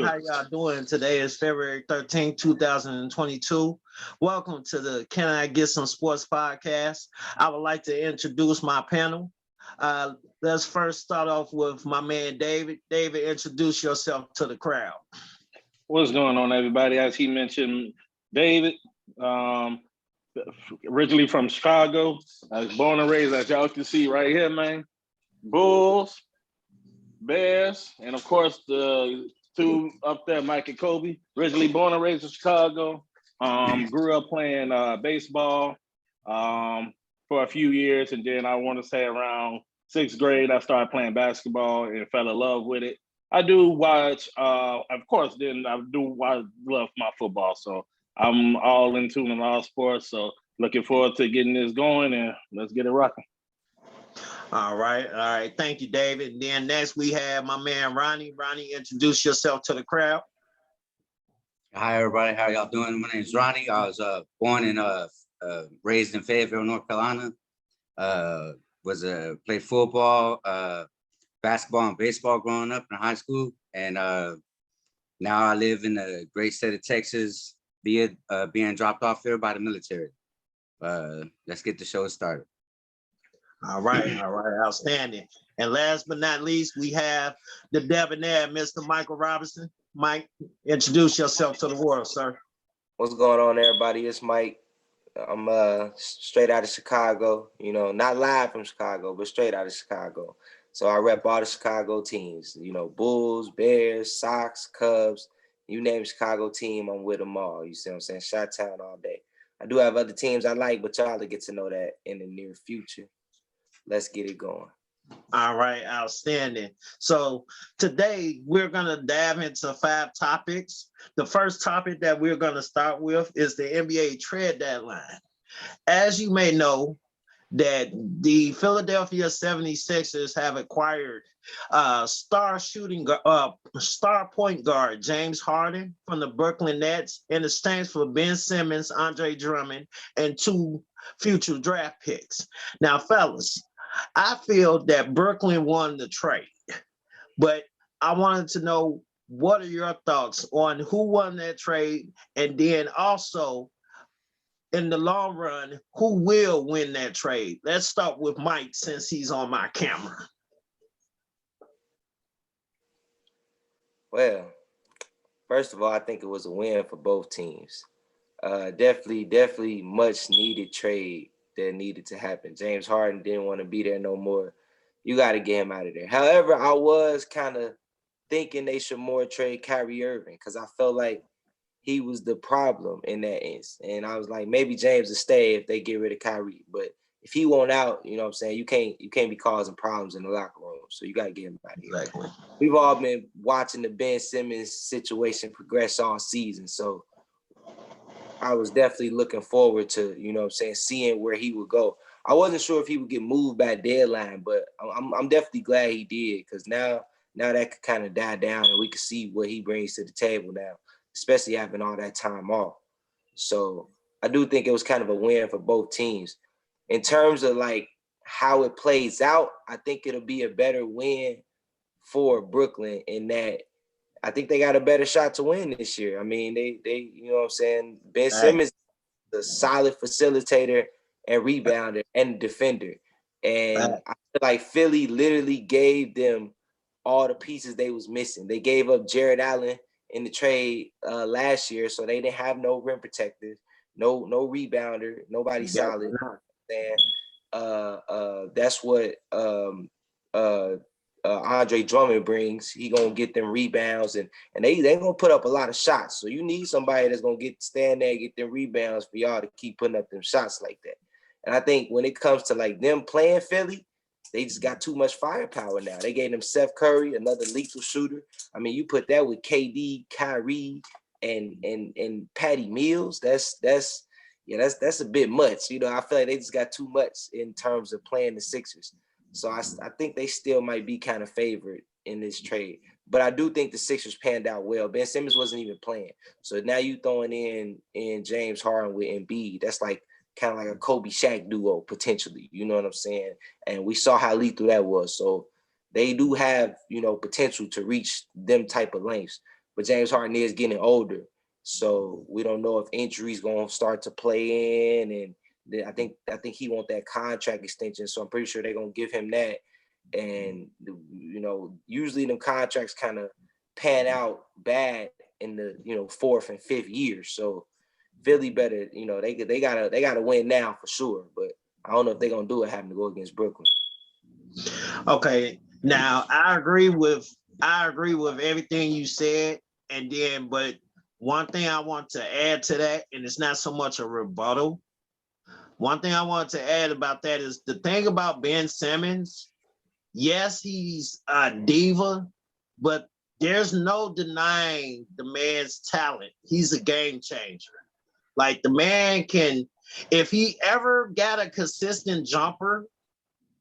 How y'all doing? Today is February 13th, 2022. Welcome to the Can I Get Some Sports podcast. I would like to introduce my panel. Let's first start off with my man, David. David, introduce yourself to the crowd. What's going on, everybody? As he mentioned, David, originally from Chicago. I was born and raised, as y'all can see right here, man. Bulls, Bears, and of course the two up there, Mike and Kobe. Originally born and raised in Chicago. Grew up playing baseball for a few years, and then I want to say around sixth grade, I started playing basketball and fell in love with it. I do watch, of course, then I love my football, so I'm all in tune in all sports. So looking forward to getting this going, and let's get it rocking. All right. Thank you, David. And then next we have my man, Ronnie. Ronnie, introduce yourself to the crowd. Hi, everybody. How y'all doing? My name is Ronnie. I was born and raised in Fayetteville, North Carolina. Played football, basketball, and baseball growing up in high school. And now I live in the great state of Texas, being dropped off here by the military. Let's get the show started. All right, outstanding. And last but not least, we have the debonair, Mr. Michael Robinson. Mike, introduce yourself to the world, sir. What's going on, everybody? It's Mike. I'm straight out of Chicago, not live from Chicago, but straight out of Chicago. So I rep all the Chicago teams, Bulls, Bears, Sox, Cubs, you name Chicago team, I'm with them all. You see what I'm saying? Chi-town all day. I do have other teams I like, but y'all will get to know that in the near future. Let's get it going. All right, outstanding. So today we're going to dive into 5 topics. The first topic that we're going to start with is the NBA trade deadline. As you may know, that the Philadelphia 76ers have acquired star point guard James Harden from the Brooklyn Nets in exchange for Ben Simmons, Andre Drummond, and 2 future draft picks. Now, fellas, I feel that Brooklyn won the trade, but I wanted to know, what are your thoughts on who won that trade? And then also, in the long run, who will win that trade? Let's start with Mike, since he's on my camera. Well, first of all, I think it was a win for both teams. Definitely much needed trade that needed to happen. James Harden didn't want to be there no more. You got to get him out of there. However, I was kind of thinking they should more trade Kyrie Irving, because I felt like he was the problem in that instance. And I was like, maybe James will stay if they get rid of Kyrie. But if he won't out, you know what I'm saying, you can't be causing problems in the locker room. So you got to get him out of here. Exactly. We've all been watching the Ben Simmons situation progress all season. So I was definitely looking forward to, seeing where he would go. I wasn't sure if he would get moved by deadline, but I'm definitely glad he did, because now that could kind of die down and we could see what he brings to the table now, especially having all that time off. So I do think it was kind of a win for both teams. In terms of like how it plays out, I think it'll be a better win for Brooklyn in that I think they got a better shot to win this year. I mean, they you know what I'm saying? Ben Simmons is a solid facilitator and rebounder and defender. And I feel like Philly literally gave them all the pieces they was missing. They gave up Jared Allen in the trade last year, so they didn't have no rim protector, no rebounder, nobody solid. And that's what Andre Drummond brings. He gonna get them rebounds, and they gonna put up a lot of shots. So you need somebody that's gonna stand there and get them rebounds for y'all to keep putting up them shots like that. And I think when it comes to like them playing Philly, they just got too much firepower now. They gave them Seth Curry, another lethal shooter. I mean, you put that with KD, Kyrie, and Patty Mills. That's a bit much. I feel like they just got too much in terms of playing the Sixers. So I think they still might be kind of favored in this trade. But I do think the Sixers panned out well. Ben Simmons wasn't even playing. So now you throwing in James Harden with Embiid. That's like kind of like a Kobe Shaq duo potentially. You know what I'm saying? And we saw how lethal that was. So they do have, potential to reach them type of lengths. but James Harden is getting older. So we don't know if injuries going to start to play in. And I think he want that contract extension. So I'm pretty sure they're going to give him that. And, you know, usually them contracts kind of pan out bad in the, you know, fourth and fifth year. So Philly better, you know, they gotta win now for sure. But I don't know if they're going to do it having to go against Brooklyn. Okay. Now I agree with everything you said. And then, but one thing I want to add to that, and it's not so much a rebuttal. One thing I want to add about that is the thing about Ben Simmons. Yes, he's a diva, but there's no denying the man's talent. He's a game changer. Like the man can, if he ever got a consistent jumper,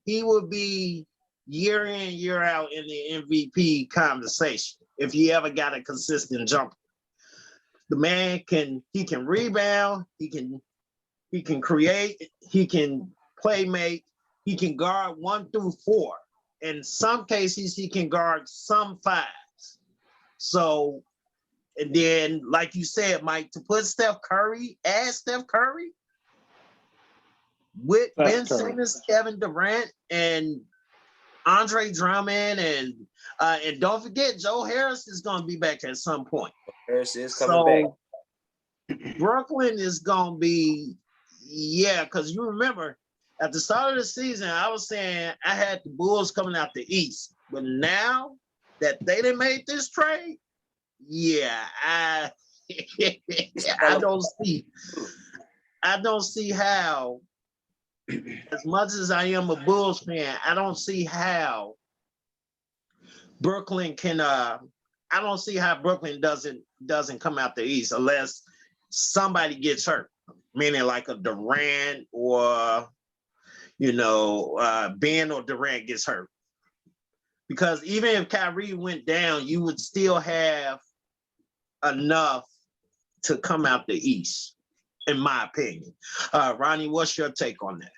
he would be year in, year out in the MVP conversation. If he ever got a consistent jumper. The man can rebound, he can create, he can play make, he can guard 1 through 4. In some cases, he can guard some 5s. So, and then, like you said, Mike, to put Steph Curry with Ben Simmons, Kevin Durant, and Andre Drummond, and don't forget, Joe Harris is going to be back at some point. Harris is coming back. Brooklyn is going to be, yeah, because you remember, at the start of the season, I was saying I had the Bulls coming out the East. But now that they done made this trade, yeah, I don't see how, as much as I am a Bulls fan, I don't see how Brooklyn can I don't see how Brooklyn doesn't come out the East unless somebody gets hurt, meaning like a Durant or Ben or Durant gets hurt. Because even if Kyrie went down, you would still have enough to come out the East, in my opinion. Ronnie, what's your take on that?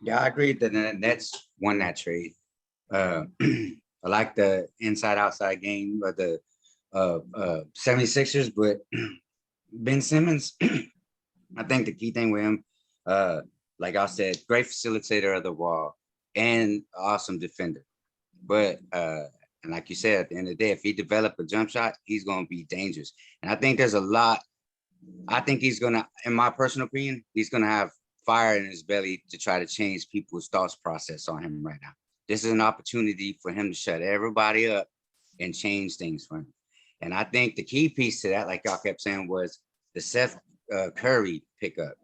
Yeah, I agree that the Nets won that trade. I like the inside-outside game of the 76ers, but Ben Simmons, I think the key thing with him, like I said, great facilitator of the ball and awesome defender. But and like you said, at the end of the day, if he developed a jump shot, he's going to be dangerous. And I think there's a lot. I think he's going to, in my personal opinion, he's going to have fire in his belly to try to change people's thoughts process on him right now. This is an opportunity for him to shut everybody up and change things for him. And I think the key piece to that, like y'all kept saying, was the Seth Curry pickup.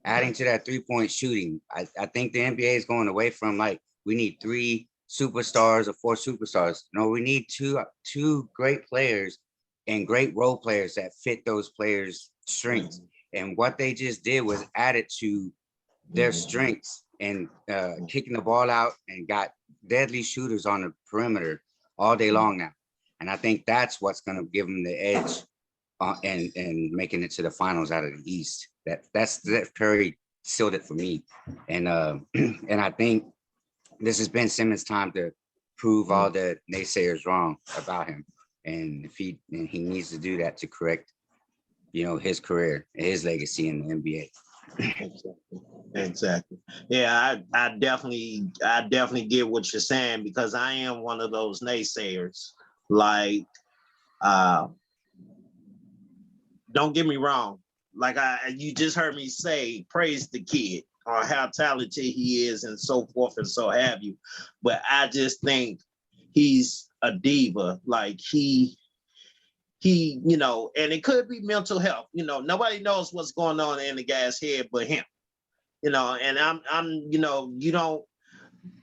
Adding to that 3-point shooting, I think the NBA is going away from like, we need 3 superstars or 4 superstars. No, we need two great players and great role players that fit those players' strengths. And what they just did was added to their strengths and kicking the ball out and got deadly shooters on the perimeter all day long now. And I think that's what's going to give them the edge and making it to the finals out of the East. That's Curry sealed it for me. And and I think this has been Simmons' time to prove all the naysayers wrong about him. And if he needs to do that to correct, his career, his legacy in the NBA. Exactly. Yeah, I definitely get what you're saying, because I am one of those naysayers. Like, don't get me wrong. Like you just heard me say, praise the kid on how talented he is and so forth and so have you. But I just think he's a diva. Like he, and it could be mental health. Nobody knows what's going on in the guy's head but him. And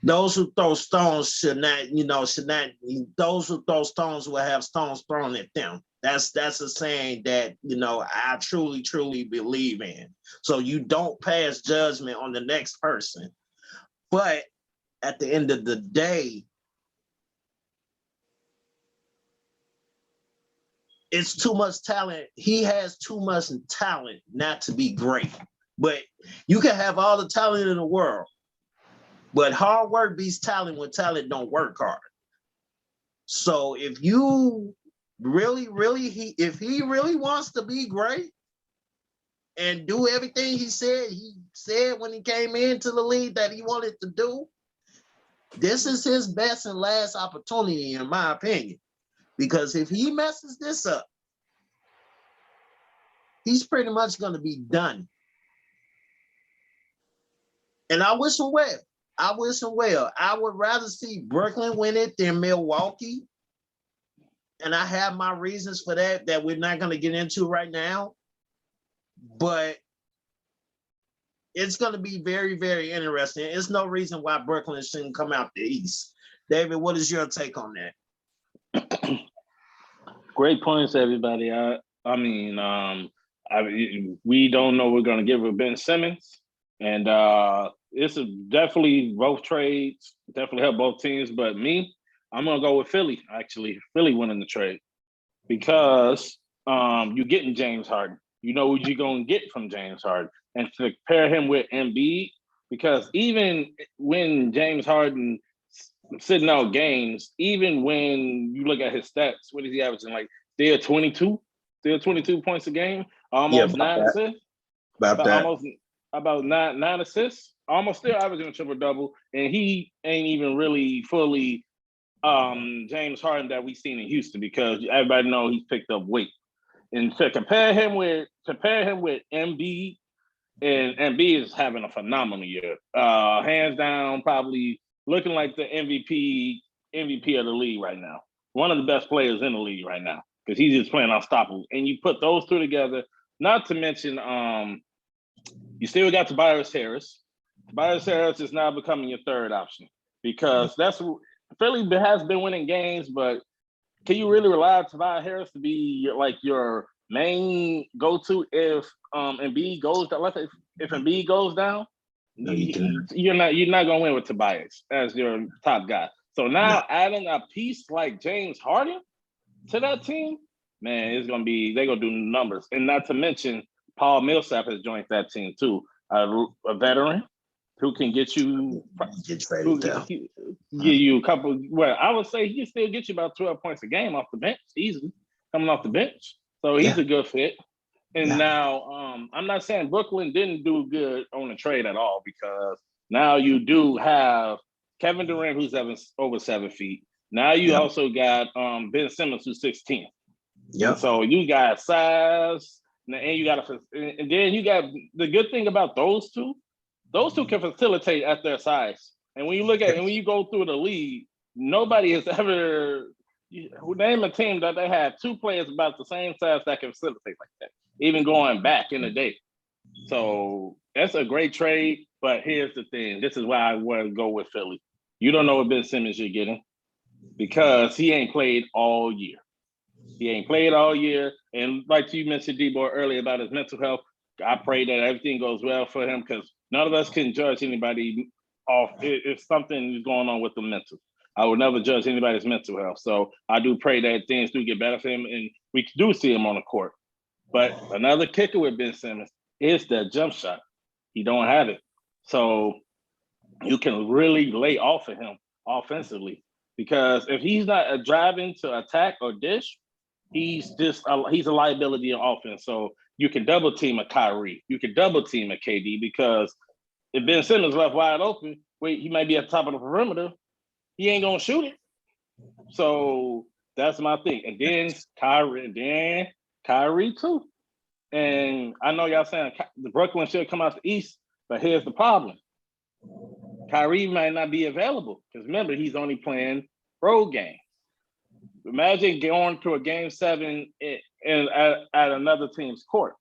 those who throw stones should not, those who throw stones will have stones thrown at them. That's a saying that, I truly, truly believe in. So you don't pass judgment on the next person. But at the end of the day, it's too much talent. He has too much talent not to be great. But you can have all the talent in the world, but hard work beats talent when talent don't work hard. So if you really, if he really wants to be great and do everything he said when he came into the league that he wanted to do, this is his best and last opportunity, in my opinion. Because if he messes this up, he's pretty much going to be done. And I wish him well. I would rather see Brooklyn win it than Milwaukee. And I have my reasons for that we're not going to get into right now. But it's going to be very, very interesting. There's no reason why Brooklyn shouldn't come out the East. David, what is your take on that? Great points, everybody. We don't know what we're going to give with Ben Simmons. And this is definitely both trades, definitely help both teams. But I'm going to go with Philly, actually. Philly winning the trade. Because you're getting James Harden. You know what you're going to get from James Harden. And to pair him with Embiid, because even when James Harden sitting out games, even when you look at his stats, what is he averaging? Like, still 22 points a game, almost 9 assists. About nine assists, almost still averaging a triple-double. And he ain't even really fully James Harden that we've seen in Houston, because everybody know he's picked up weight. And to compare him with Embiid, and Embiid is having a phenomenal year. Hands down, probably looking like the MVP of the league right now. One of the best players in the league right now, because he's just playing unstoppable. And you put those two together, not to mention you still got Tobias Harris. Tobias Harris is now becoming your third option, because Philly has been winning games, but can you really rely on Tobias Harris to be your main go-to if Embiid goes down? Let's say if Embiid goes down, No, you're not gonna win with Tobias as your top guy. So now adding a piece like James Harden to that team, man, they're gonna do numbers. And not to mention Paul Millsap has joined that team too, a veteran who can get you get you a couple. Well, I would say he can still get you about 12 points a game off the bench, easily coming off the bench. So he's a good fit. And now I'm not saying Brooklyn didn't do good on the trade at all, because now you do have Kevin Durant, who's over 7 feet. Now you also got Ben Simmons, who's 6'10". Yeah. So you got size, and then you got the good thing about those two can facilitate at their size. And when you go through the league, nobody has ever name a team that they had two players about the same size that can facilitate like that, even going back in the day. So that's a great trade. But here's the thing. This is why I want to go with Philly. You don't know what Ben Simmons you're getting, because he ain't played all year. And like you mentioned, D-Boy, earlier about his mental health, I pray that everything goes well for him, because none of us can judge anybody off if something is going on with the mental. I would never judge anybody's mental health. So I do pray that things do get better for him and we do see him on the court. But another kicker with Ben Simmons is that jump shot. He don't have it. So you can really lay off of him offensively, because if he's not driving to attack or dish, he's a liability in offense. So you can double team a Kyrie. You can double team a KD, because if Ben Simmons left wide open, he might be at the top of the perimeter. He ain't gonna shoot it. So that's my thing. And then Kyrie too. And I know y'all saying the Brooklyn should come out the East, but here's the problem. Kyrie might not be available, because remember, he's only playing road games. Imagine going to a game 7 at another team's court.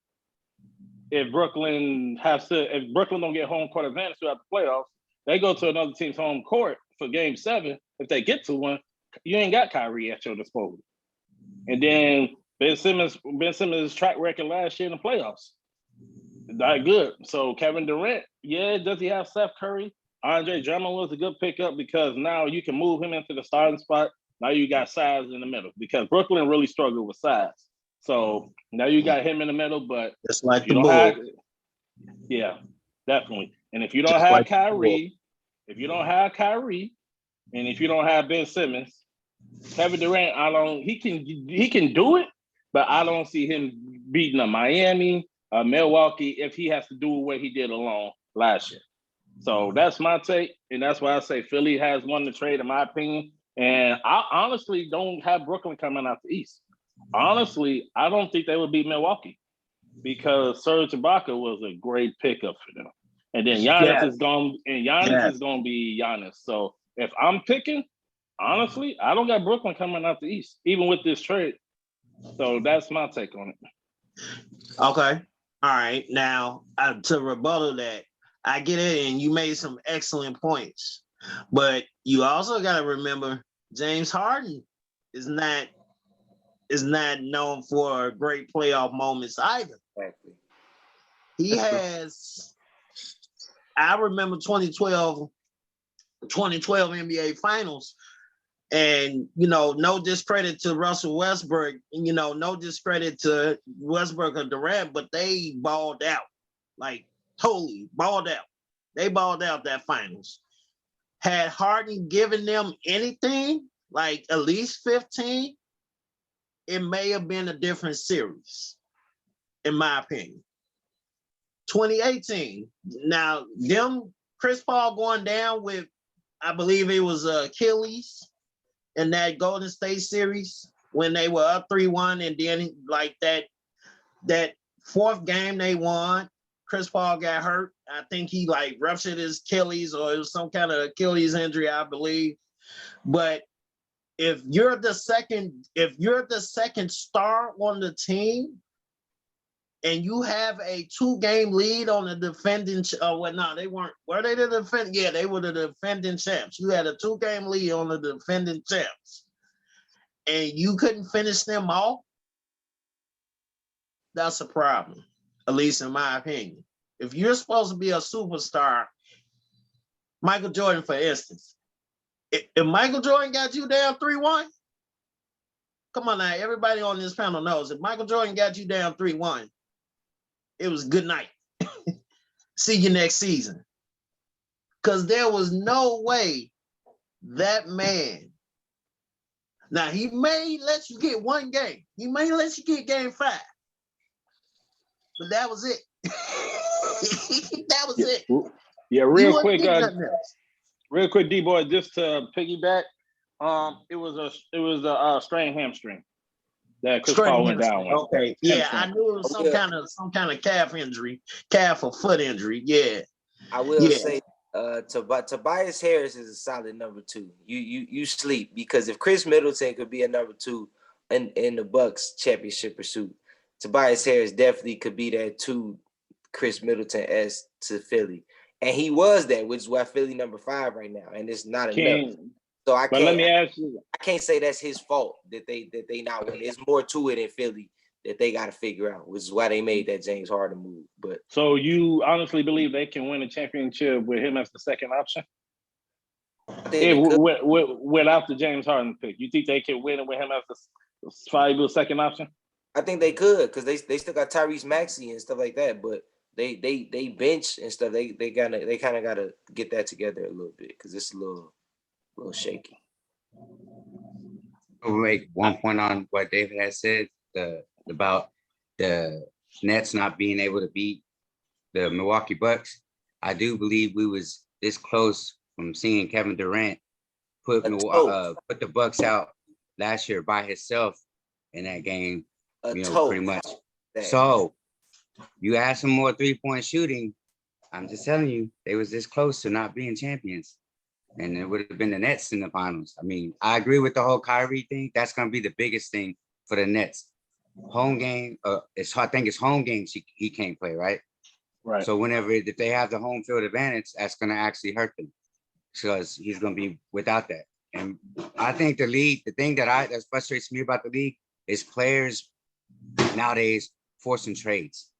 If Brooklyn don't get home court advantage throughout the playoffs, they go to another team's home court for game 7. If they get to one, you ain't got Kyrie at your disposal. And then Ben Simmons' track record last year in the playoffs, not good. So Kevin Durant, does he have Steph Curry? Andre Drummond was a good pickup, because now you can move him into the starting spot. Now you got size in the middle, because Brooklyn really struggled with size. So now you got him in the middle, but it's like the Bulls. Yeah, definitely. And if you don't have Kyrie, and if you don't have Ben Simmons, Kevin Durant, he can do it, but I don't see him beating a Miami, a Milwaukee if he has to do what he did alone last year. So that's my take, and that's why I say Philly has won the trade, in my opinion. And I honestly don't have Brooklyn coming out the East. Honestly, I don't think they would beat Milwaukee because Serge Ibaka was a great pickup for them. And then Giannis is going, and Giannis is going to be Giannis. So if I'm picking, honestly, I don't got Brooklyn coming out the East, even with this trade. So that's my take on it. Okay. All right. Now, to rebuttal that, I get it, and you made some excellent points. But you also got to remember, James Harden is not known for great playoff moments either. Exactly. He has, I remember 2012 NBA Finals, and no discredit to Russell Westbrook, no discredit to Westbrook or Durant, but they balled out, like totally balled out. They balled out that finals. Had Harden given them anything, like at least 15, it may have been a different series, in my opinion. 2018. Now, Chris Paul going down with, I believe it was Achilles in that Golden State series when they were up 3-1, and then like that fourth game they won, Chris Paul got hurt. I think he like ruptured his Achilles, or it was some kind of Achilles injury, I believe. But if you're the second star on the team, and you have a 2-game lead on the defending, they weren't. Were they the defending? Yeah, they were the defending champs. You had a 2-game lead on the defending champs, and you couldn't finish them off. That's a problem, at least in my opinion. If you're supposed to be a superstar, Michael Jordan, for instance, if Michael Jordan got you down 3-1, come on now, everybody on this panel knows if Michael Jordan got you down 3-1, it was good night. See you next season. Because there was no way that man. Now, he may let you get 1 game. He may let you get game 5. But that was it. That was it. Yeah, real quick, D-Boy, just to piggyback, it was a strained hamstring that Chris Paul went down with. Okay, yeah, I knew it was some kind of calf injury, calf or foot injury. Yeah, I will say, Tobias Harris is a solid number 2. You sleep, because if Chris Middleton could be a number 2 in the Bucks championship pursuit, Tobias Harris definitely could be that 2 Chris Middleton-esque to Philly. And he was that, which is why Philly number 5 right now, and it's not enough. So let me ask you. I can't say that's his fault that they not winning. There's more to it in Philly that they got to figure out, which is why they made that James Harden move. But so you honestly believe they can win a championship with him as the second option? Without the James Harden pick, you think they can win it with him as the valuable second option? I think they could, because they still got Tyrese Maxey and stuff like that, but they bench and stuff. They kind of gotta get that together a little bit, because it's a little shaky. I'll make one point on what David has said about the Nets not being able to beat the Milwaukee Bucks. I do believe we was this close from seeing Kevin Durant put the Bucks out last year by himself in that game. Pretty much. So you add some more 3-point shooting. I'm just telling you, they was this close to not being champions. And it would have been the Nets in the finals. I mean, I agree with the whole Kyrie thing. That's going to be the biggest thing for the Nets. Home game, I think it's home games he can't play, right? Right. So if they have the home field advantage, that's going to actually hurt them, because he's going to be without that. And I think the league, the thing that frustrates me about the league is players nowadays forcing trades,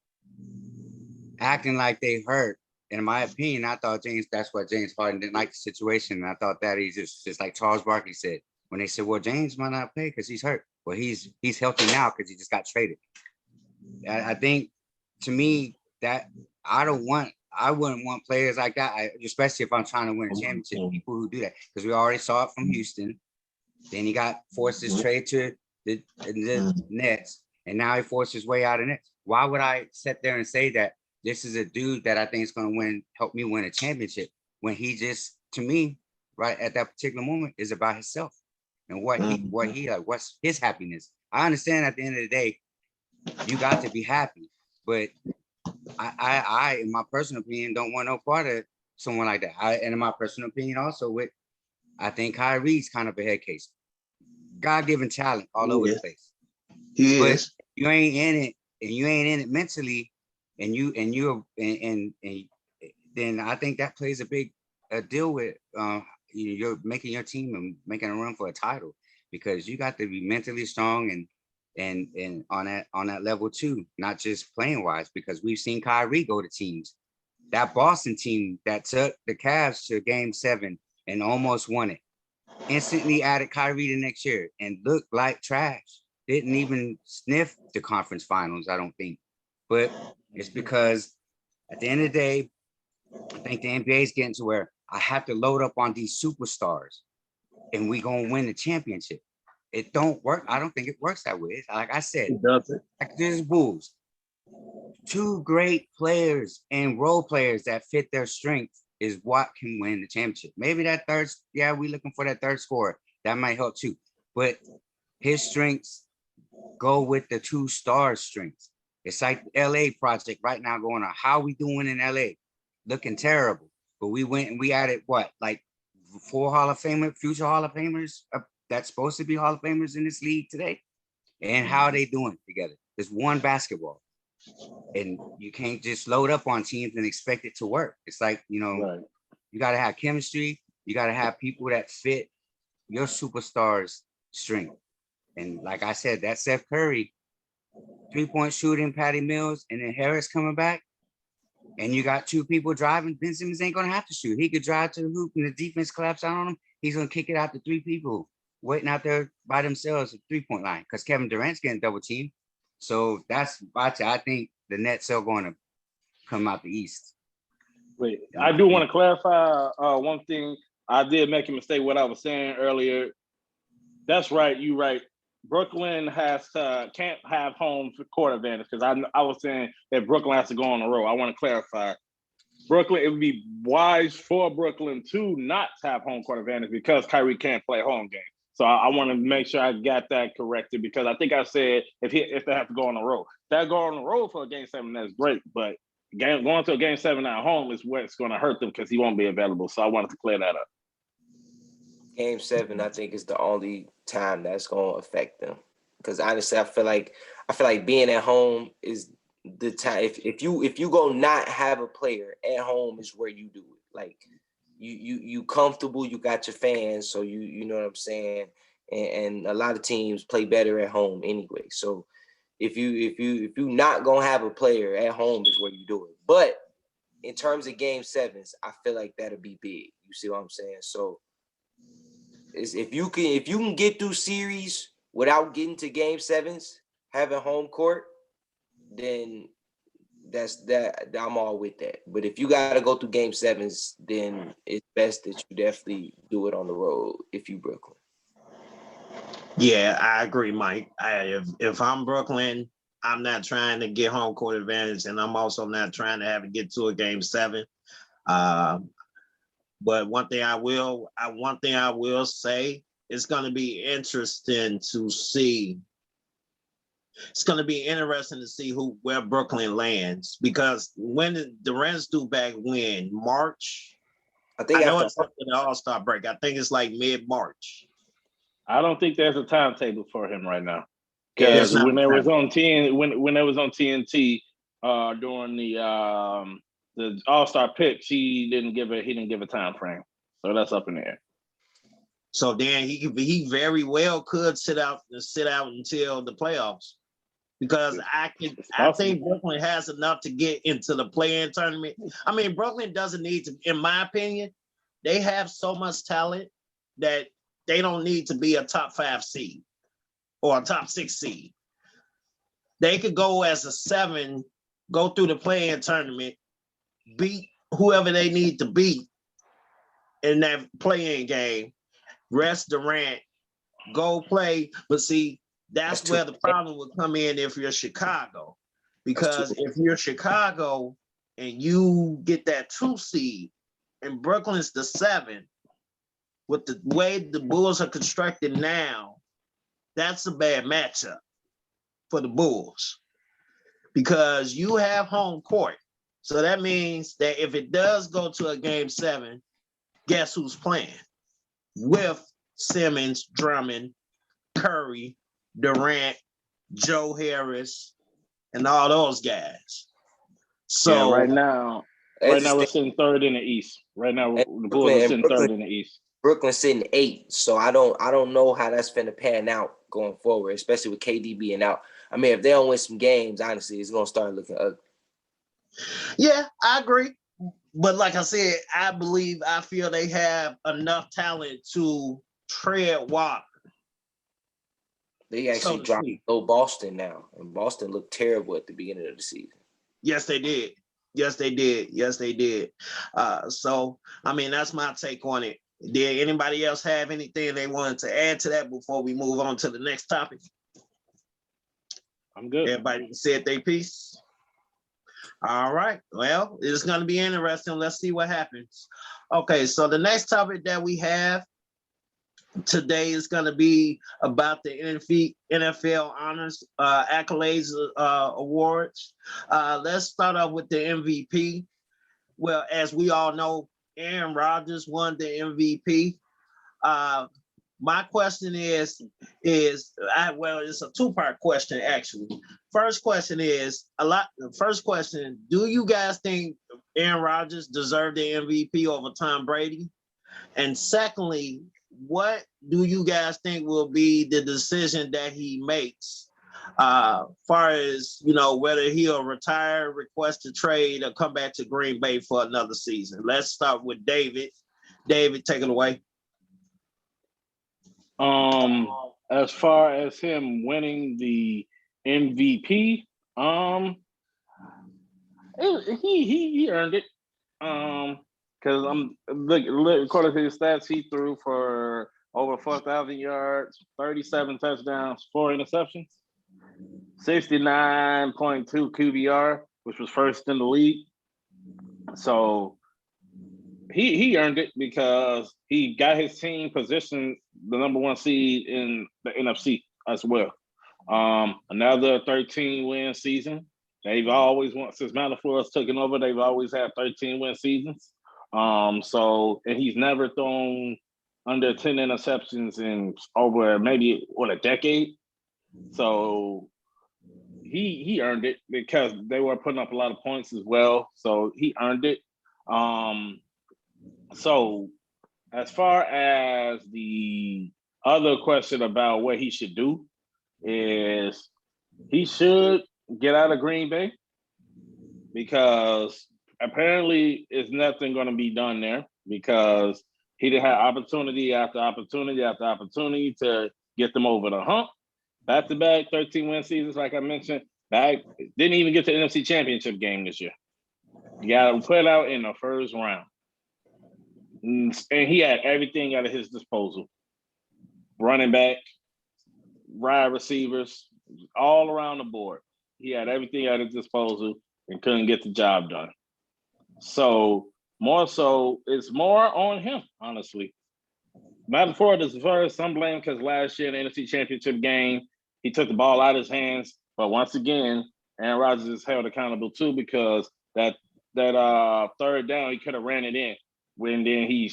acting like they hurt. In my opinion, I thought that's what James Harden didn't like the situation. And I thought that he's just like Charles Barkley said, when they said, well, James might not play because he's hurt. Well, he's healthy now because he just got traded. I think, to me, that I wouldn't want players like that, especially if I'm trying to win a championship, people who do that. Because we already saw it from Houston. Then he got forced his trade to the Nets, and now he forced his way out of Nets. Why would I sit there and say that this is a dude that I think is going to help me win a championship when he just, to me, right at that particular moment, is about himself and what's his happiness. I understand at the end of the day, you got to be happy, but I, in my personal opinion, don't want no part of someone like that. And in my personal opinion, also I think Kyrie's kind of a head case. God-given talent all over the place. But you ain't in it, and you ain't in it mentally, and then I think that plays a big deal with you're making your team and making a run for a title, because you got to be mentally strong and on that level too, not just playing wise, because we've seen Kyrie go to teams. That Boston team that took the Cavs to Game 7 and almost won it, instantly added Kyrie the next year and looked like trash. Didn't even sniff the conference finals, I don't think. But it's because at the end of the day, I think the NBA is getting to where I have to load up on these superstars and we gonna win the championship. It don't work. I don't think it works that way. Like I said, like this Bulls, 2 great players and role players that fit their strengths is what can win the championship. Maybe that third, we're looking for that third scorer. That might help too. But his strengths go with the 2 stars' strengths. It's like the LA project right now going on. How we doing in LA? Looking terrible. But we went and we added what? Like 4 future Hall of Famers that's supposed to be Hall of Famers in this league today. And how are they doing together? There's one basketball. And you can't just load up on teams and expect it to work. It's like, you got to have chemistry. You got to have people that fit your superstars' strength. And like I said, that Seth Curry 3-point shooting, Patty Mills, and then Harris coming back, and you got 2 people driving. Ben Simmons ain't going to have to shoot. He could drive to the hoop and the defense collapse out on him. He's going to kick it out to 3 people waiting out there by themselves at 3-point line, because Kevin Durant's getting double teamed. So that's I think the Nets are going to come out the East. Wait, I do want to clarify one thing. I did make a mistake what I was saying earlier. That's right. You right. Brooklyn can't have home court advantage, because I was saying that Brooklyn has to go on the road. I want to clarify. Brooklyn, it would be wise for Brooklyn to not have home court advantage because Kyrie can't play home game. So I want to make sure I got that corrected, because I think I said if they have to go on the road. If they go on the road for a Game 7, that's great. But going to a Game 7 at home is what's going to hurt them, because he won't be available. So I wanted to clear that up. Game 7, I think, is the only time that's going to affect them. Because honestly, I feel like being at home is the time. If you go not have a player at home is where you do it. Like you comfortable, you got your fans, so you know what I'm saying. And a lot of teams play better at home anyway. So if you not gonna have a player at home is where you do it. But in terms of Game 7s, I feel like that'll be big. You see what I'm saying? So if you can get through series without getting to Game 7s, having home court, then I'm all with that. But if you gotta go through Game 7s, then it's best that you definitely do it on the road if you Brooklyn. Yeah, I agree, Mike. If I'm Brooklyn, I'm not trying to get home court advantage, and I'm also not trying to have to get to a Game 7. But one thing I will say, it's going to be interesting to see. It's going to be interesting to see where Brooklyn lands, because when the Reds do back when March, I know it's after the All-Star break. I think it's like mid-March. I don't think there's a timetable for him right now, because when it was on TNT during the All-Star picks, he didn't give a time frame, so that's up in the air. So then he very well could sit out until the playoffs, because I think Brooklyn has enough to get into the play-in tournament. I mean, Brooklyn doesn't need to, in my opinion, they have so much talent that they don't need to be a top 5 seed or a top 6 seed. They could go as a 7, go through the play-in tournament, beat whoever they need to beat in that play-in game, rest Durant, Go play. But see, that's That's where too. the problem would come in if you're Chicago. That's too. Because if you're Chicago and you get that 2 seed and Brooklyn's the 7, with the way the Bulls are constructed now, that's a bad matchup for the Bulls because you have home court. So that means that if it does go to a game 7, guess who's playing? With Simmons, Drummond, Curry, Durant, Joe Harris, and all those guys. So Yeah, right now we're sitting third in the East. Right now, the Bulls are sitting third in the East. Brooklyn's sitting 8, so I don't know how that's going to pan out going forward, especially with KD being out. I mean, if they don't win some games, honestly, it's going to start looking ugly. Yeah, I agree. But like I said, I feel they have enough talent to tread water. They actually dropped low Boston now, and Boston looked terrible at the beginning of the season. Yes, they did. Yes, they did. Yes, they did. So, I mean, that's my take on it. Did anybody else have anything they wanted to add to that before we move on to the next topic? I'm good. Everybody said their piece. All right. Well, it's going to be interesting. Let's see what happens. Okay, so the next topic that we have today is going to be about the NFL honors accolades awards. Let's start off with the MVP. Well, as we all know, Aaron Rodgers won the MVP. My question is it's a 2-part question actually. First question, do you guys think Aaron Rodgers deserved the MVP over Tom Brady? And secondly, what do you guys think will be the decision that he makes far as, whether he'll retire, request a trade, or come back to Green Bay for another season? Let's start with David. David, take it away. As far as him winning the MVP, he earned it. Because I'm according to his stats, he threw for over 4,000 yards, 37 touchdowns, 4 interceptions, 69.2 QBR, which was first in the league. So he earned it because he got his team positioned the number 1 seed in the NFC as well. Another 13-win season. They've always won since Manafort taken over. They've always had 13-win seasons. And he's never thrown under 10 interceptions in over maybe a decade. So he earned it because they were putting up a lot of points as well. So he earned it. So as far as the other question about what he should do is he should get out of Green Bay because apparently it's nothing going to be done there because he did have opportunity after opportunity after opportunity to get them over the hump. Back-to-back 13-win seasons, like I mentioned. Didn't even get to the NFC Championship game this year. You got to put out in the first round. And he had everything at his disposal. Running back, wide receivers, all around the board. He had everything at his disposal and couldn't get the job done. So it's more on him, honestly. Manafort deserves some blame because last year in the NFC Championship game, he took the ball out of his hands. But once again, Aaron Rodgers is held accountable too because that third down, he could have ran it in. When then he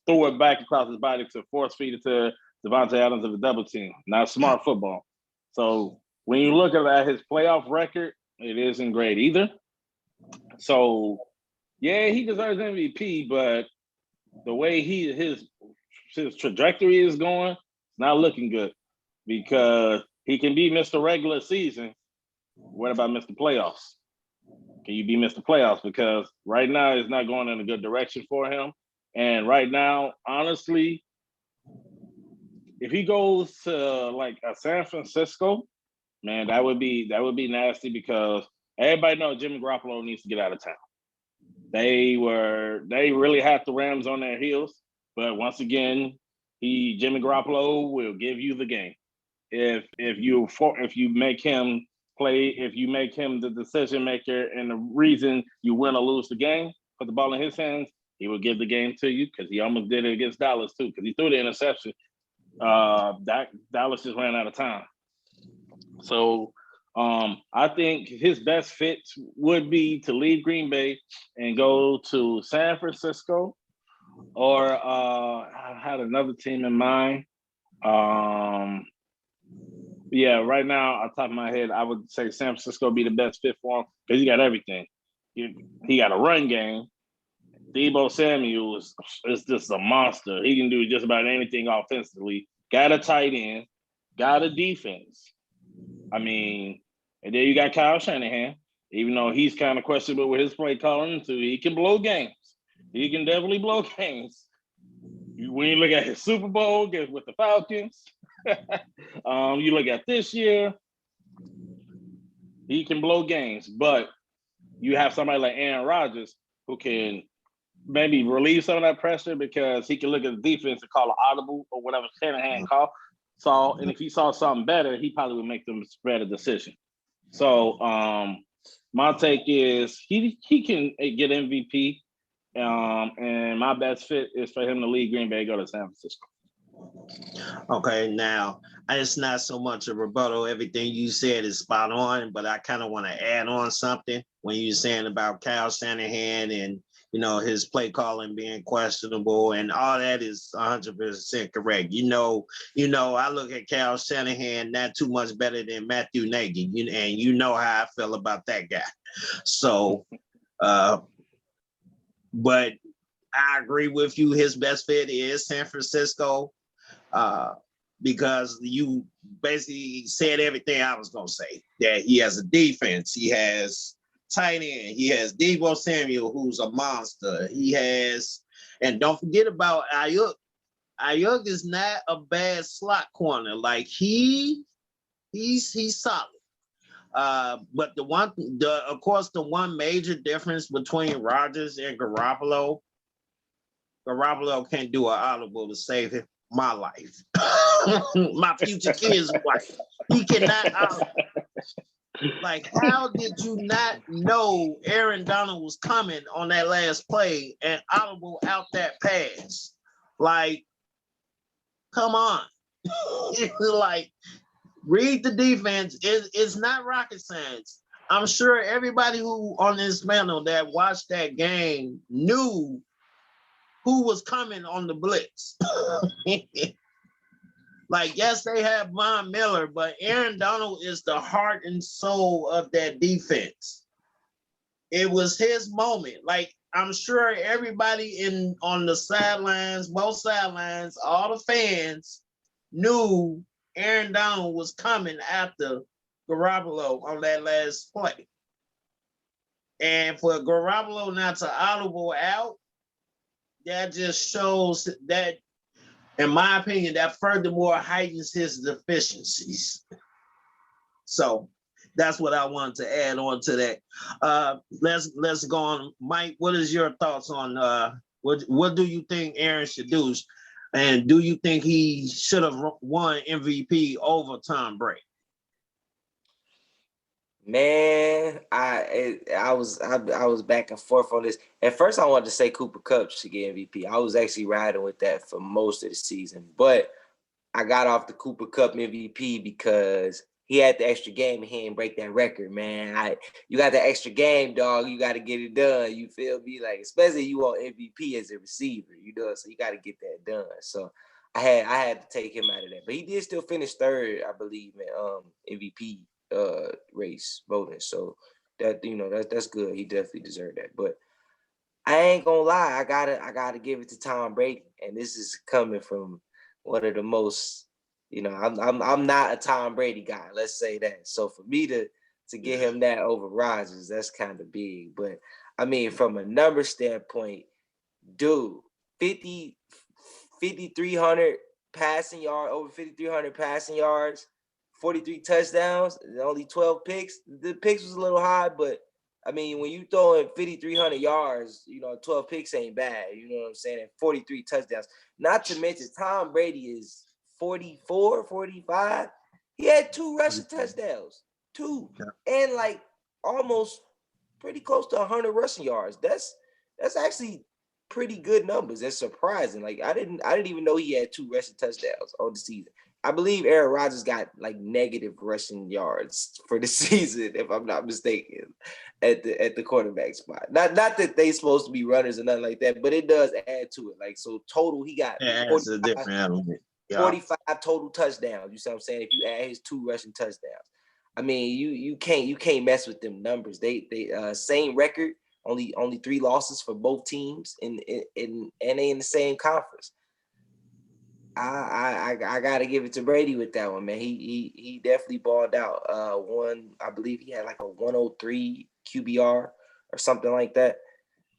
threw it back across his body to force feed it to Devontae Adams of the double team. Not smart football. So when you look at his playoff record, it isn't great either. So yeah, he deserves MVP, but the way his trajectory is going, it's not looking good because he can be Mr. Regular Season. What about Mr. Playoffs? Can you be Mr. Playoffs? Because right now it's not going in a good direction for him. And right now, honestly, if he goes to like a San Francisco, man, that would be nasty because everybody knows Jimmy Garoppolo needs to get out of town. They really had the Rams on their heels, but once again, Jimmy Garoppolo will give you the game. If you make him play, if you make him the decision maker and the reason you win or lose the game, put the ball in his hands, he will give the game to you, because he almost did it against Dallas too, because he threw the interception. Dallas just ran out of time. So I think his best fit would be to leave Green Bay and go to San Francisco, or I had another team in mind. Yeah, right now, off the top of my head, I would say San Francisco be the best fit for him, because he got everything. He got a run game. Deebo Samuel is just a monster. He can do just about anything offensively. Got a tight end. Got a defense. I mean, and then you got Kyle Shanahan. Even though he's kind of questionable with his play calling, so he can blow games. He can definitely blow games. When you look at his Super Bowl with the Falcons, you look at this year, he can blow games. But you have somebody like Aaron Rodgers who can maybe relieve some of that pressure, because he can look at the defense and call an audible or whatever Shanahan saw, and if he saw something better, he probably would make them better decision. So my take is he can get MVP, and my best fit is for him to leave Green Bay, go to San Francisco. Okay, now it's not so much a rebuttal. Everything you said is spot on, but I kind of want to add on something when you're saying about Kyle Shanahan and his play calling being questionable, and all that is 100% correct. I look at Kyle Shanahan not too much better than Matthew Nagy, and you know how I feel about that guy. So, but I agree with you. His best fit is San Francisco, because you basically said everything I was going to say, that he has a defense. He has tight end. He has Deebo Samuel, who's a monster. He has, and don't forget about Ayuk. Ayuk is not a bad slot corner. Like he's solid. But of course, the one major difference between Rodgers and Garoppolo can't do an audible to save him. My life, my future kids' life. He cannot audible. Like, how did you not know Aaron Donald was coming on that last play and audible out that pass? Like, come on. Like, read the defense. It's not rocket science. I'm sure everybody who on this panel that watched that game knew who was coming on the blitz. Like, yes, they have Von Miller, but Aaron Donald is the heart and soul of that defense. It was his moment. Like, I'm sure everybody on the sidelines, both sidelines, all the fans knew Aaron Donald was coming after Garoppolo on that last play. And for Garoppolo not to audible out, that just shows that, in my opinion, that furthermore heightens his deficiencies. So that's what I wanted to add on to that. Let's go on. Mike, what is your thoughts on what do you think Aaron should do? And do you think he should have won MVP over Tom Brady? Man, I was back and forth on this. At first, I wanted to say Cooper Kupp should get MVP. I was actually riding with that for most of the season, but I got off the Cooper Kupp MVP because he had the extra game and he didn't break that record, man. You got the extra game, dog. You got to get it done. You feel me? Like, especially you want MVP as a receiver, so you got to get that done. So I had to take him out of that, but he did still finish third, I believe, in MVP race voting. So that that's good. He definitely deserved that. But I ain't gonna lie, I gotta give it to Tom Brady, and this is coming from one of the most. I'm not a Tom Brady guy. Let's say that. So for me to get him that over Rodgers, that's kind of big. But I mean, from a number standpoint, dude, 5,300 passing yard, over 5,300 passing yards, 43 touchdowns, and only 12 picks. The picks was a little high, but I mean, when you throw in 5,300 yards, 12 picks ain't bad. You know what I'm saying? And 43 touchdowns. Not to mention, Tom Brady is 44, 45. He had 2 rushing touchdowns. 2. And like almost pretty close to 100 rushing yards. That's actually pretty good numbers. That's surprising. Like I didn't even know he had 2 rushing touchdowns on the season. I believe Aaron Rodgers got like negative rushing yards for the season, if I'm not mistaken, at the quarterback spot. Not that they supposed to be runners or nothing like that, but it does add to it. Like so, total he got 45 total touchdowns. You see what I'm saying? If you add his 2 rushing touchdowns, I mean you can't mess with them numbers. They same record, only 3 losses for both teams, and they in the same conference. I gotta give it to Brady with that one, man. He definitely balled out. I believe he had like a 103 QBR or something like that.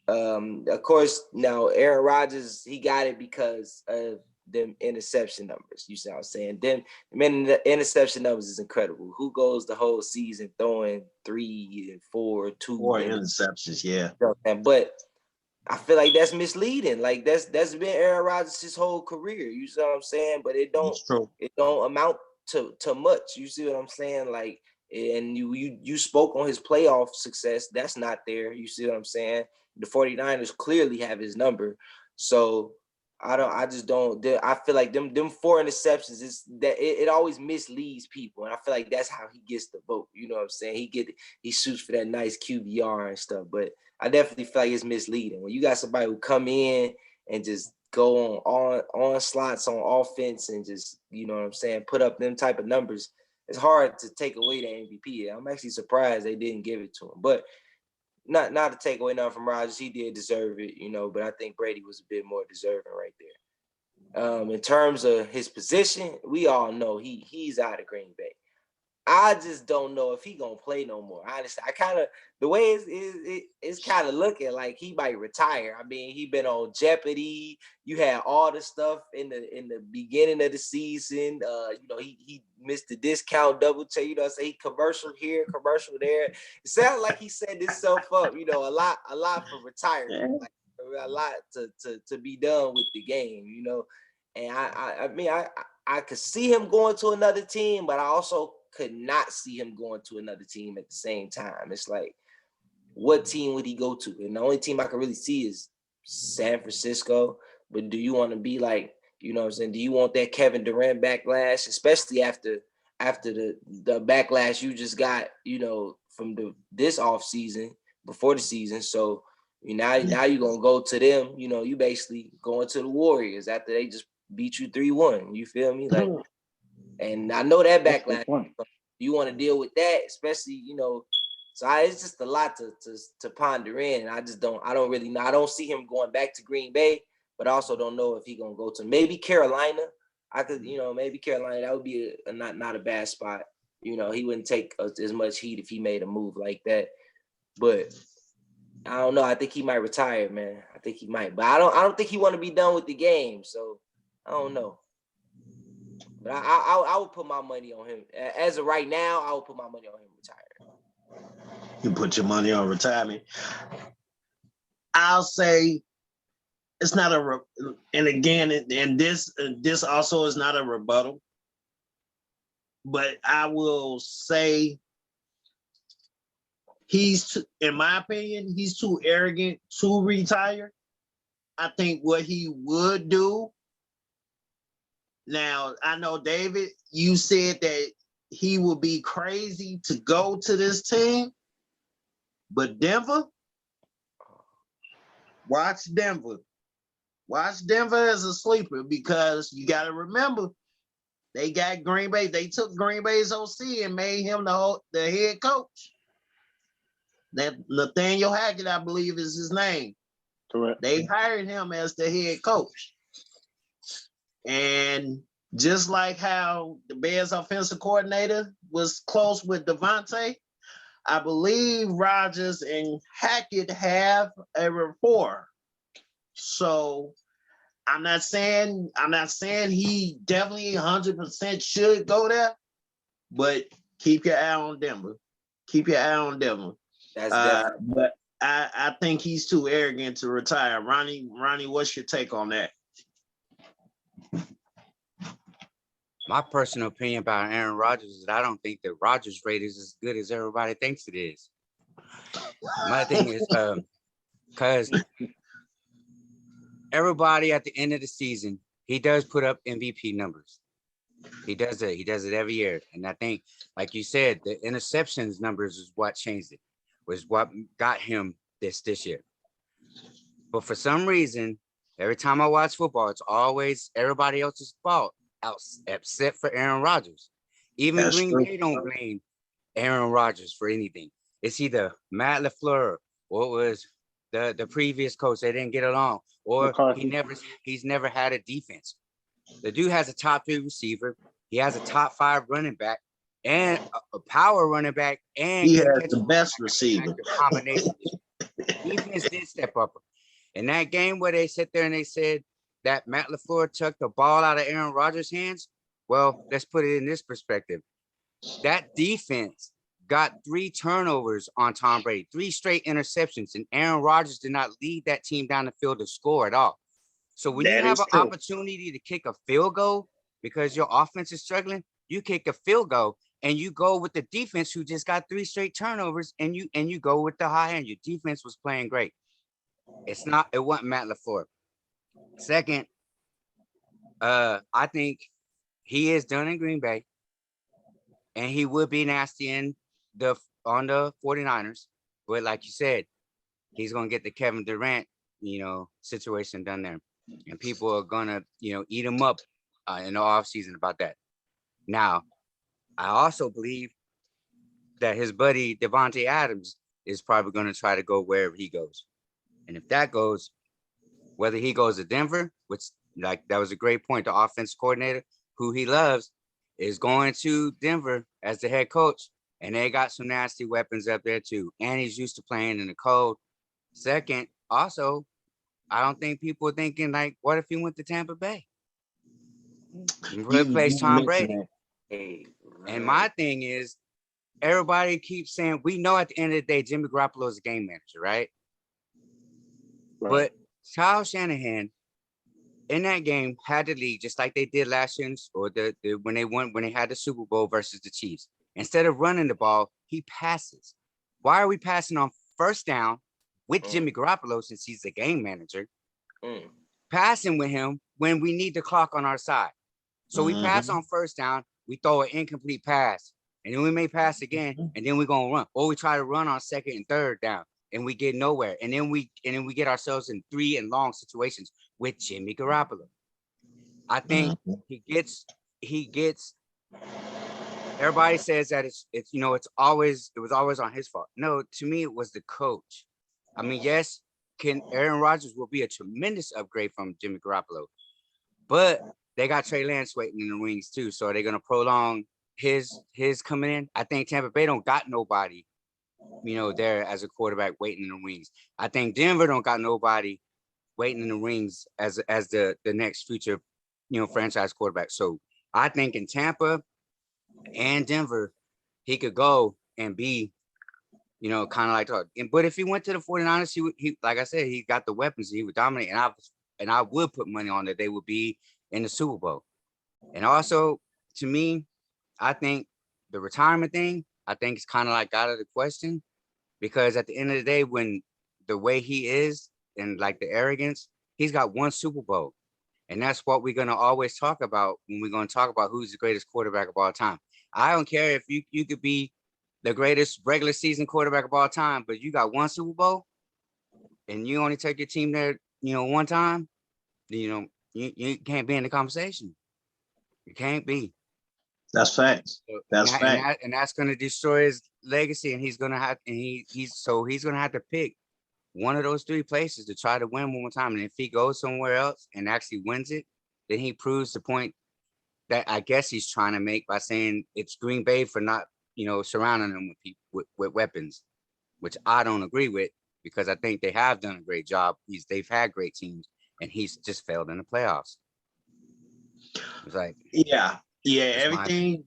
Of course, now Aaron Rodgers, he got it because of them interception numbers. You see what I'm saying? The interception numbers is incredible. Who goes the whole season throwing 3 and 4, 2 interceptions? Yeah. But I feel like that's misleading. Like that's been Aaron Rodgers his whole career. You see what I'm saying? But it don't amount to much. You see what I'm saying? Like, and you spoke on his playoff success. That's not there. You see what I'm saying? The 49ers clearly have his number. So I feel like them 4 interceptions is that it always misleads people. And I feel like that's how he gets the vote. You know what I'm saying? He shoots for that nice QBR and stuff, but I definitely feel like it's misleading. When you got somebody who come in and just go on slots on offense and just, you know what I'm saying, put up them type of numbers, it's hard to take away that MVP. I'm actually surprised they didn't give it to him. But not to take away nothing from Rodgers, he did deserve it, but I think Brady was a bit more deserving right there. In terms of his position, we all know he's out of Green Bay. I just don't know if he gonna play no more. Honestly, the way it's kind of looking like he might retire. I mean, he been on Jeopardy. You had all the stuff in the beginning of the season. He missed the discount double check. Say commercial here, commercial there. It sounds like he set himself up. A lot for retirement. Like, a lot to be done with the game. And I mean I could see him going to another team, but I also could not see him going to another team at the same time. It's like, what team would he go to? And the only team I can really see is San Francisco. But do you want to be like, you know what I'm saying? Do you want that Kevin Durant backlash, especially after the backlash you just got, from this off season, before the season? So now you're gonna go to them. You basically going to the Warriors after they just beat you 3-1. You feel me? Like. And I know that backlash. You want to deal with that, especially, So it's just a lot to ponder in. And I don't really know. I don't see him going back to Green Bay, but I also don't know if he's gonna go to maybe Carolina. I could, maybe Carolina. That would be not a bad spot. He wouldn't take as much heat if he made a move like that. But I don't know. I think he might retire, man. I think he might, but I don't think he want to be done with the game. So I don't know. But I would put my money on him. As of right now, I would put my money on him retiring. You put your money on retirement. I'll say it's not and again, and this also is not a rebuttal. But I will say in my opinion, he's too arrogant to retire. I think what he would do. Now, I know, David, you said that he would be crazy to go to this team, but Denver, watch Denver. Watch Denver as a sleeper, because you got to remember, they got Green Bay. They took Green Bay's OC and made him the head coach. That Nathaniel Hackett, I believe, is his name. Correct. They hired him as the head coach. And just like how the Bears offensive coordinator was close with Devontae, I believe Rodgers and Hackett have a rapport. So I'm not saying he definitely 100% should go there, but keep your eye on Denver. Keep your eye on Denver. That's definitely. But I think he's too arrogant to retire. Ronnie, what's your take on that? My personal opinion about Aaron Rodgers is I don't think that Rodgers rate is as good as everybody thinks it is. My thing is, because everybody at the end of the season, he does put up MVP numbers. He does it. He does it every year. And I think, like you said, the interceptions numbers is what changed it, was what got him this year. But for some reason, every time I watch football, it's always everybody else's fault, except for Aaron Rodgers. Even That's Green true. Bay don't blame Aaron Rodgers for anything. It's either Matt LaFleur or it was the previous coach. They didn't get along, or McCarthy. he's never had a defense. The dude has a top 3 receiver. He has a top 5 running back and a power running back, and He can has catch the the ball best like receiver. a combination. Defense did step up. In that game where they sit there and they said that Matt LaFleur took the ball out of Aaron Rodgers' hands, well, let's put it in this perspective. That defense got 3 turnovers on Tom Brady, 3 straight interceptions, and Aaron Rodgers did not lead that team down the field to score at all. So when you That have is an true. opportunity to kick a field goal because your offense is struggling, you kick a field goal and you go with the defense who just got 3 straight turnovers, and you go with the high end. Your defense was playing great. It wasn't Matt LaFleur. Second, I think he is done in Green Bay, and he would be nasty on the 49ers. But like you said, he's gonna get the Kevin Durant, situation done there. And people are gonna, eat him up in the offseason about that. Now, I also believe that his buddy Devontae Adams is probably gonna try to go wherever he goes. And if that goes, whether he goes to Denver, which like that was a great point, the offense coordinator, who he loves, is going to Denver as the head coach. And they got some nasty weapons up there too. And he's used to playing in the cold. Second, also, I don't think people are thinking like, what if he went to Tampa Bay? Replace Tom Brady. And my thing is, everybody keeps saying, we know at the end of the day, Jimmy Garoppolo is a game manager, right? But Kyle Shanahan in that game had the lead just like they did last year, or when they had the Super Bowl versus the Chiefs. Instead of running the ball, he passes. Why are we passing on first down with Jimmy Garoppolo since he's the game manager? Passing with him when we need the clock on our side. So we pass on first down, we throw an incomplete pass, and then we may pass again, and then we're gonna run. Or we try to run on second and third down, and we get nowhere. And then we get ourselves in 3 and long situations with Jimmy Garoppolo. I think he gets everybody says that it was always on his fault. No, to me, it was the coach. I mean, yes, Aaron Rodgers will be a tremendous upgrade from Jimmy Garoppolo, but they got Trey Lance waiting in the wings too. So are they gonna prolong his coming in? I think Tampa Bay don't got nobody, there as a quarterback waiting in the wings. I think Denver don't got nobody waiting in the wings as the next future, franchise quarterback. So I think in Tampa and Denver, he could go and be, kind of like that. But if he went to the 49ers, he like I said, he got the weapons, he would dominate. And I would put money on that they would be in the Super Bowl. And also, to me, I think the retirement thing, I think it's kind of like out of the question, because at the end of the day, when the way he is and like the arrogance, he's got 1 Super Bowl. And that's what we're going to always talk about when we're going to talk about who's the greatest quarterback of all time. I don't care if you could be the greatest regular season quarterback of all time, but you got 1 Super Bowl and you only take your team there, 1 time, you can't be in the conversation. You can't be. That's facts. That's facts. And that's going to destroy his legacy. And he's going to have, and he's going to have to pick one of those 3 places to try to win 1 more time. And if he goes somewhere else and actually wins it, then he proves the point that I guess he's trying to make by saying it's Green Bay for not, surrounding them with weapons, which I don't agree with, because I think they have done a great job. They've had great teams, and he's just failed in the playoffs. It's like, everything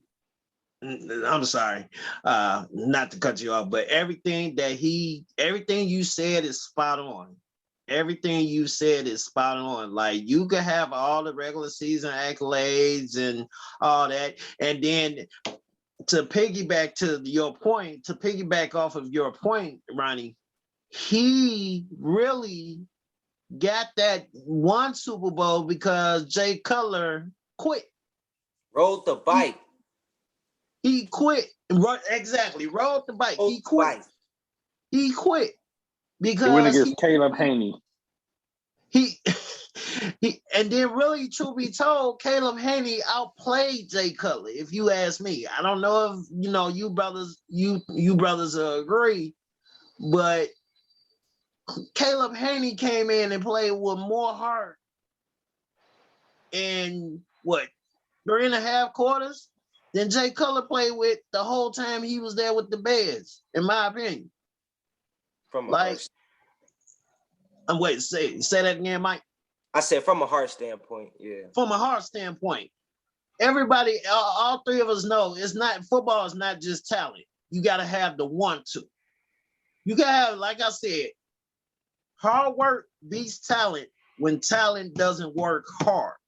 I'm sorry, not to cut you off, but everything you said is spot on. Everything you said is spot on. Like you could have all the regular season accolades and all that, and then to piggyback off of your point, Ronnie, he really got that one Super Bowl because Jay Cutler quit. Rode the bike. He quit. Exactly. Rode the bike. Rode He quit. He quit He went because against Caleb Haney. he and then really, truth be told, Caleb Haney outplayed Jay Cutler, if you ask me. I don't know if you brothers agree, but Caleb Haney came in and played with more heart in 3.5 quarters than Jay Cutler played with the whole time he was there with the Bears, in my opinion. From a Like, heart. wait, say that again, Mike. I said from a heart standpoint, yeah. From a heart standpoint, everybody, all three of us know football is not just talent. You got to have the want to. You got to have, like I said, hard work beats talent when talent doesn't work hard.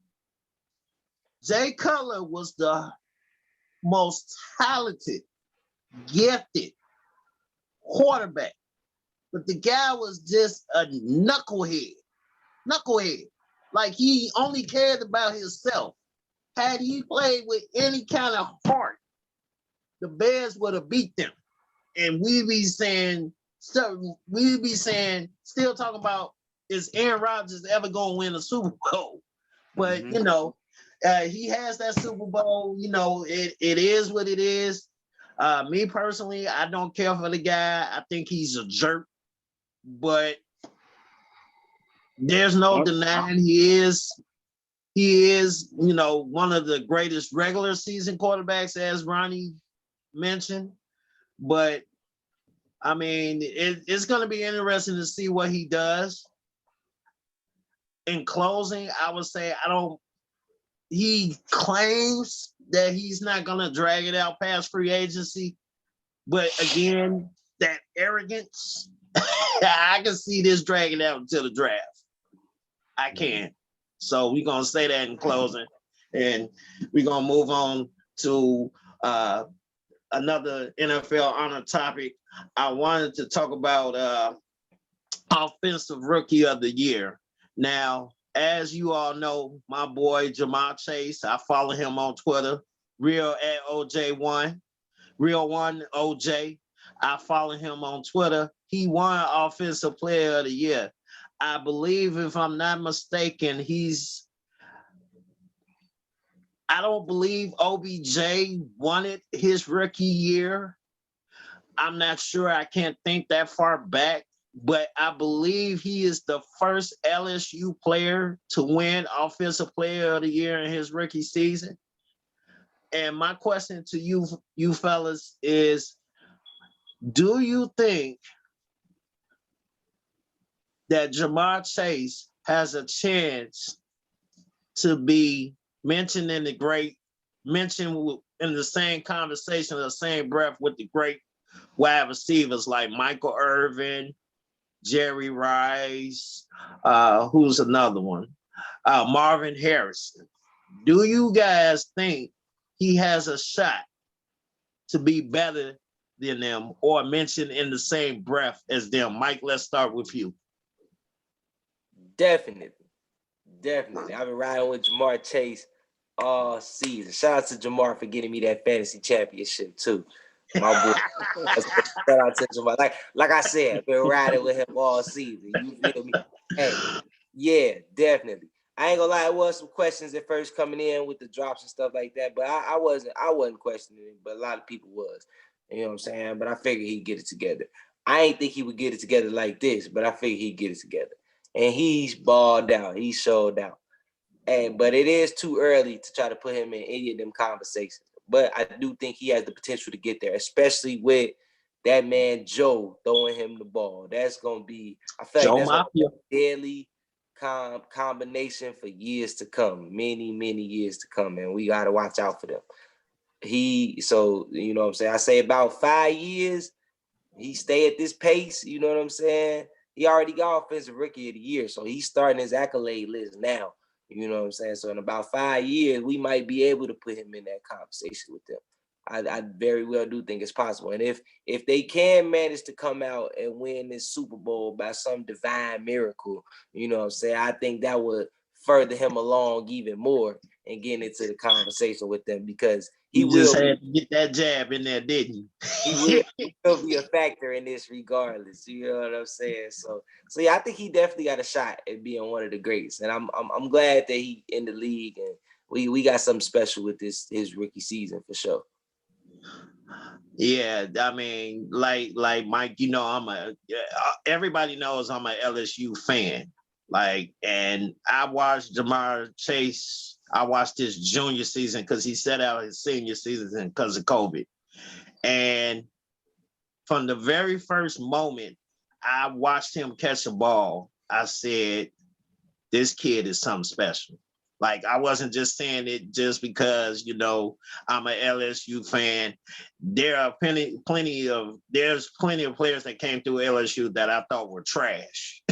Jay Cutler was the most talented, gifted quarterback, but the guy was just a knucklehead. Like he only cared about himself. Had he played with any kind of heart, the Bears would have beat them. And we'd be saying, still talking about, is Aaron Rodgers ever going to win a Super Bowl? But, he has that Super Bowl. It is what it is. Me personally, I don't care for the guy. I think he's a jerk. But there's no denying he is, one of the greatest regular season quarterbacks, as Ronnie mentioned. But I mean, it's going to be interesting to see what he does. In closing, I would say he claims that he's not going to drag it out past free agency. But again, that arrogance, I can see this dragging out until the draft. I can. So we're going to say that in closing. And we're going to move on to another NFL honor topic. I wanted to talk about Offensive Rookie of the Year. Now, as you all know, my boy Jamar Chase, I follow him on Twitter, real at OJ1, real one OJ. I follow him on Twitter. He won Offensive Player of the Year. I believe, if I'm not mistaken, I don't believe OBJ won it his rookie year. I'm not sure. I can't think that far back, but I believe he is the first LSU player to win Offensive Player of the Year in his rookie season. And my question to you fellas is, do you think that Jamar Chase has a chance to be mentioned in the same conversation, the same breath with the great wide receivers like Michael Irvin, Jerry Rice, who's another one? Marvin Harrison. Do you guys think he has a shot to be better than them or mentioned in the same breath as them? Mike, let's start with you. Definitely. I've been riding with Jamar Chase all season. Shout out to Jamar for getting me that fantasy championship too. My boy. Shout out to Jamar. Like I said, I've been riding with him all season. You feel me? Hey, yeah, definitely. I ain't gonna lie, it was some questions at first coming in with the drops and stuff like that, but I wasn't questioning it, but a lot of people was. You know what I'm saying? But I figured he'd get it together. I ain't think he would get it together like this, but I figured he'd get it together. And he's balled out. He showed out. But it is too early to try to put him in any of them conversations. But I do think he has the potential to get there, especially with that man Joe throwing him the ball. That's gonna be, I feel like that's gonna be a daily combination for years to come, many years to come, and we gotta watch out for them. So you know what I'm saying? I say about 5 years, he stay at this pace, you know what I'm saying? He already got offensive rookie of the year, so he's starting his accolade list now. You know what I'm saying? So in about 5 years, we might be able to put him in that conversation with them. I very well do think it's possible. And if they can manage to come out and win this Super Bowl by some divine miracle, you know what I'm saying? I think that would further him along even more and get into the conversation with them, because he You just will had to get that jab in there, didn't he you? will be a factor in this regardless. You know what I'm saying? So yeah, I think he definitely got a shot at being one of the greats. And I'm glad that he in the league, and we got something special with his rookie season for sure. Yeah, I mean, like Mike, you know, everybody knows I'm a LSU fan. Like, and I watched Jamar Chase. I watched his junior season because he set out his senior season because of COVID. And from the very first moment I watched him catch a ball, I said, this kid is something special. Like, I wasn't just saying it just because, you know, I'm an LSU fan. There are there's plenty of players that came through LSU that I thought were trash.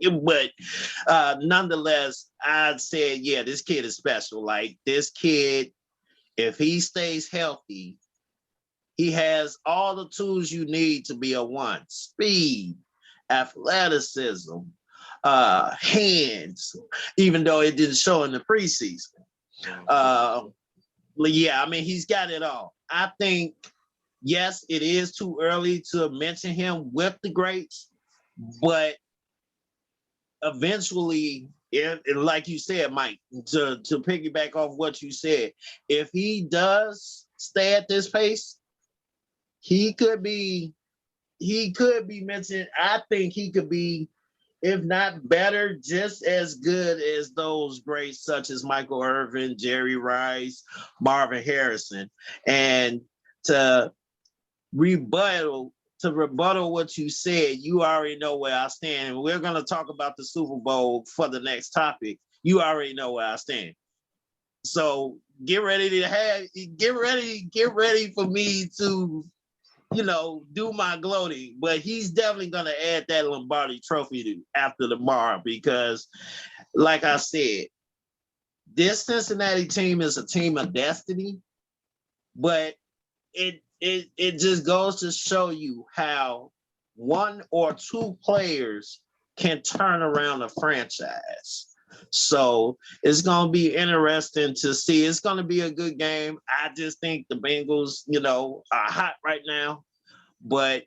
But nonetheless, I said, yeah, this kid is special. Like, this kid, if he stays healthy, he has all the tools you need to be a one: speed, athleticism, hands, even though it didn't show in the preseason. Yeah, I mean, he's got it all. I think, yes, it is too early to mention him with the greats, but eventually, like you said, Mike, to piggyback off what you said, if he does stay at this pace, he could be mentioned. I think he could be, if not better, just as good as those greats such as Michael Irvin, Jerry Rice, Marvin Harrison. And to rebuttal what you said, you already know where I stand. And we're going to talk about the Super Bowl for the next topic. You already know where I stand. So get ready for me to, you know, do my gloating, but he's definitely going to add that Lombardi trophy after tomorrow, because like I said, this Cincinnati team is a team of destiny, but it just goes to show you how one or two players can turn around a franchise. So it's going to be interesting to see. It's going to be a good game. I just think the Bengals, you know, are hot right now. But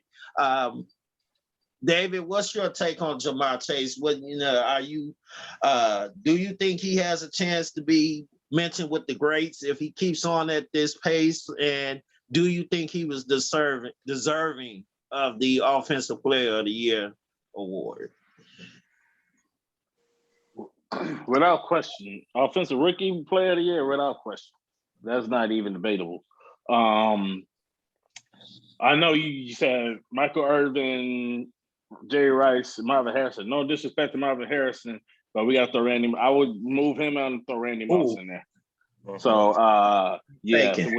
David, what's your take on Jamar Chase? What, you know, do you think he has a chance to be mentioned with the greats if he keeps on at this pace? And do you think he was deserving of the Offensive Player of the Year award? Without question. Offensive Rookie Player of the Year, without question. That's not even debatable. I know you said Michael Irvin, Jerry Rice, Marvin Harrison. No disrespect to Marvin Harrison, but we got to throw Randy. I would move him out and throw Randy Moss in there. So, yeah, so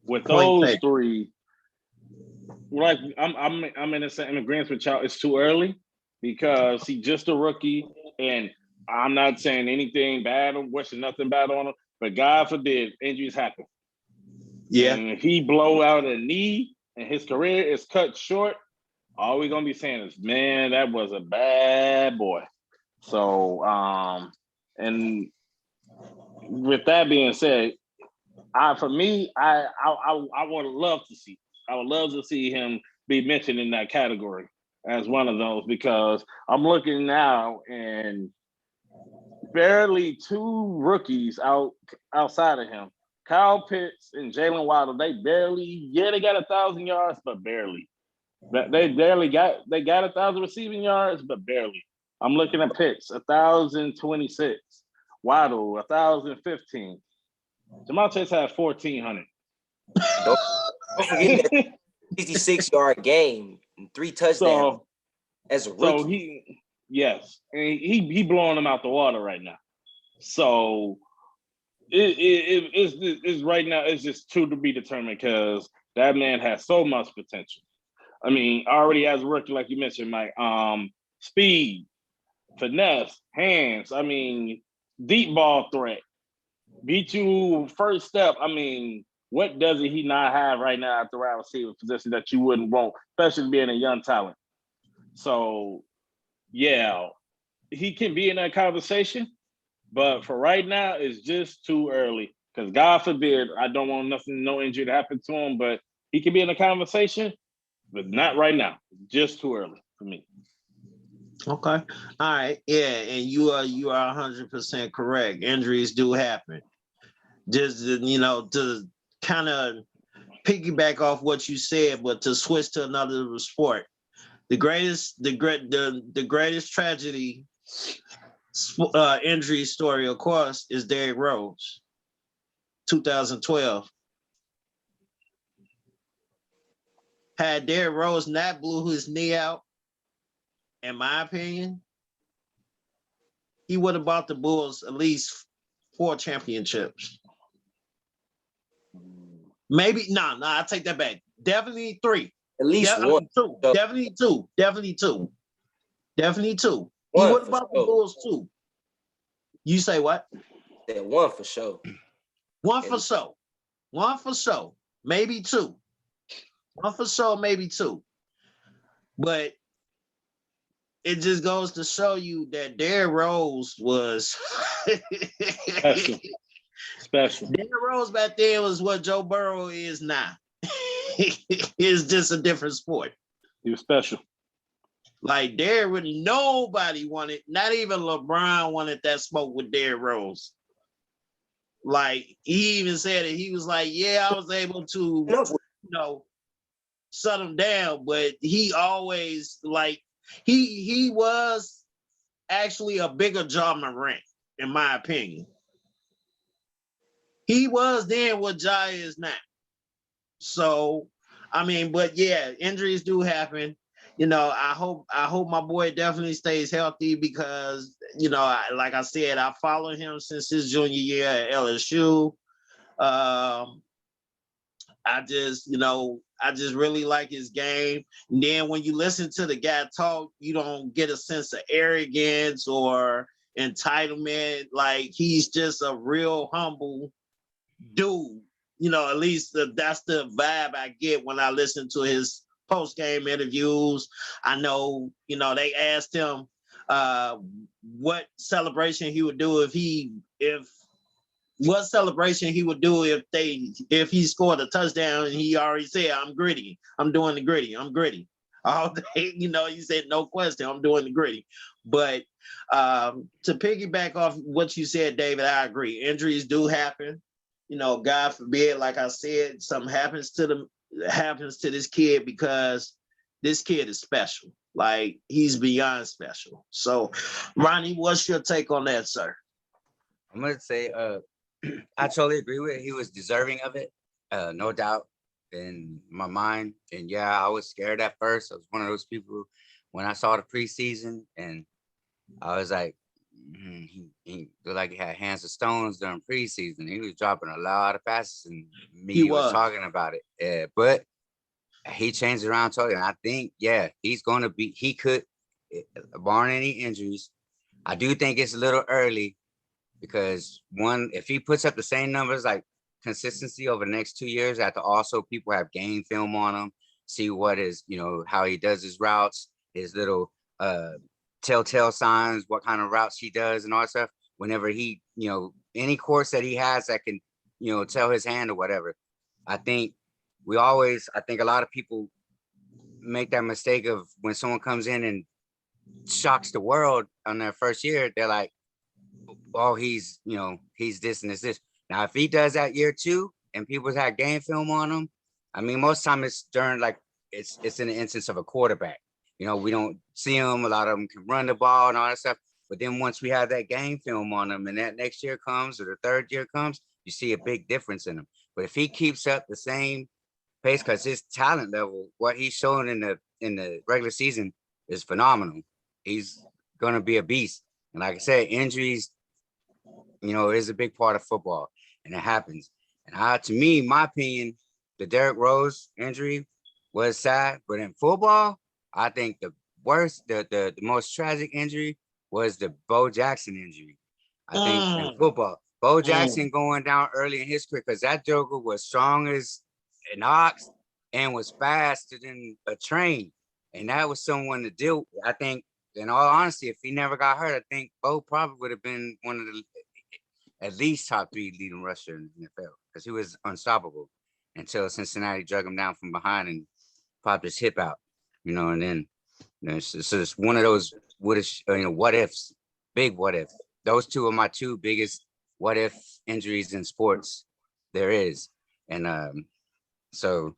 with those three, like I'm in agreement with y'all. It's too early because he's just a rookie, and I'm not saying anything bad or wishing nothing bad on him. But God forbid injuries happen. Yeah, and if he blow out a knee and his career is cut short, all we're gonna be saying is, man, that was a bad boy. So, and with that being said, I would love to see him be mentioned in that category as one of those, because I'm looking now and barely two rookies outside of him. Kyle Pitts and Jalen Waddle, they got 1,000 yards, but barely. They got 1,000 receiving yards, but barely. I'm looking at Pitts, 1,026. Waddle, 1,015. Jamar Chase had 1,400. Don't forget that 56-yard game and 3 touchdowns as a rookie. So he blowing them out the water right now. So It's right now. It's just two to be determined because that man has so much potential. I mean, already as a rookie, like you mentioned, Mike, speed, finesse, hands. I mean, deep ball threat, beat you first step. I mean, what does he not have right now at the wide receiver position that you wouldn't want, especially being a young talent? So, yeah, he can be in that conversation, but for right now, it's just too early. Because God forbid, I don't want nothing, no injury to happen to him, but he can be in a conversation, but not right now. Just too early for me. Okay. All right. Yeah, and you are 100% correct. Injuries do happen. Just to kind of piggyback off what you said, but to switch to another sport. The greatest tragedy injury story, of course, is Derrick Rose, 2012. Had Derrick Rose not blew his knee out, in my opinion, he would have bought the Bulls at least 4 championships. Maybe I take that back. Definitely 3. At least one. 2. Definitely 2. Definitely 2. Definitely 2. He One would have for bought the sure. Bulls 2. You say what? That one for sure. One for sure. One for sure. Maybe 2. One for sure, maybe 2. But it just goes to show you that Derrick Rose was Special. Derrick Rose back then was what Joe Burrow is now. It's just a different sport. He was special. Like Derrick, nobody wanted, not even LeBron wanted that smoke with Derrick Rose. Like he even said it. He was like, "Yeah, I was able to, shut him down," but he always he was actually a bigger Ja Morant, in my opinion. He was then what Ja is now. So, I mean, but yeah, injuries do happen. I hope my boy definitely stays healthy because, like I said, I followed him since his junior year at LSU. I just really like his game. And then when you listen to the guy talk, you don't get a sense of arrogance or entitlement. Like he's just a real humble dude. At least that's the vibe I get when I listen to his post-game interviews. I know, they asked him what celebration he would do if what celebration he would do if he scored a touchdown, and he already said, "I'm gritty. I'm doing the gritty. I'm gritty." All day, he said, "No question, I'm doing the gritty." But to piggyback off what you said, David, I agree. Injuries do happen. God forbid, like I said, something happens to this kid because this kid is special. Like he's beyond special. So, Ronnie, what's your take on that, sir? I'm gonna say, I totally agree with it. He was deserving of it, no doubt in my mind. And yeah, I was scared at first. I was one of those people when I saw the preseason, and I was like, he looked like he had hands of stones during preseason. He was dropping a lot of passes, and He was was. talking about it. Yeah, but he changed it around totally. And I think, he's going to be, he could, barring any injuries. I do think it's a little early because one, if he puts up the same numbers, like consistency over the next 2 years, after also people have game film on him, see what is, how he does his routes, his little telltale signs, what kind of routes he does and all that stuff. Whenever he, any course that he has that can, tell his hand or whatever. I think a lot of people make that mistake of when someone comes in and shocks the world on their first year, they're like, "Oh, he's this and this." Now, if he does that year 2 and people have game film on him, I mean, most time it's during it's in the instance of a quarterback. We don't see him. A lot of them can run the ball and all that stuff. But then once we have that game film on him and that next year comes or the third year comes, you see a big difference in him. But if he keeps up the same pace, because his talent level, what he's shown in the regular season is phenomenal. He's gonna be a beast. And like I said, injuries, is a big part of football. and it happens. And to me, my opinion, the Derrick Rose injury was sad, but in football, I think the worst, the most tragic injury was the Bo Jackson injury. I think in football, Bo Jackson going down early in his career because that joker was strong as an ox and was faster than a train. And that was someone to deal with. I think, in all honesty, if he never got hurt, I think Bo probably would have been one of the at least top 3 leading rusher in the NFL because he was unstoppable until Cincinnati drug him down from behind and popped his hip out, and then it's just one of those what ifs, big what if. Those two are my 2 biggest what if injuries in sports there is. And so,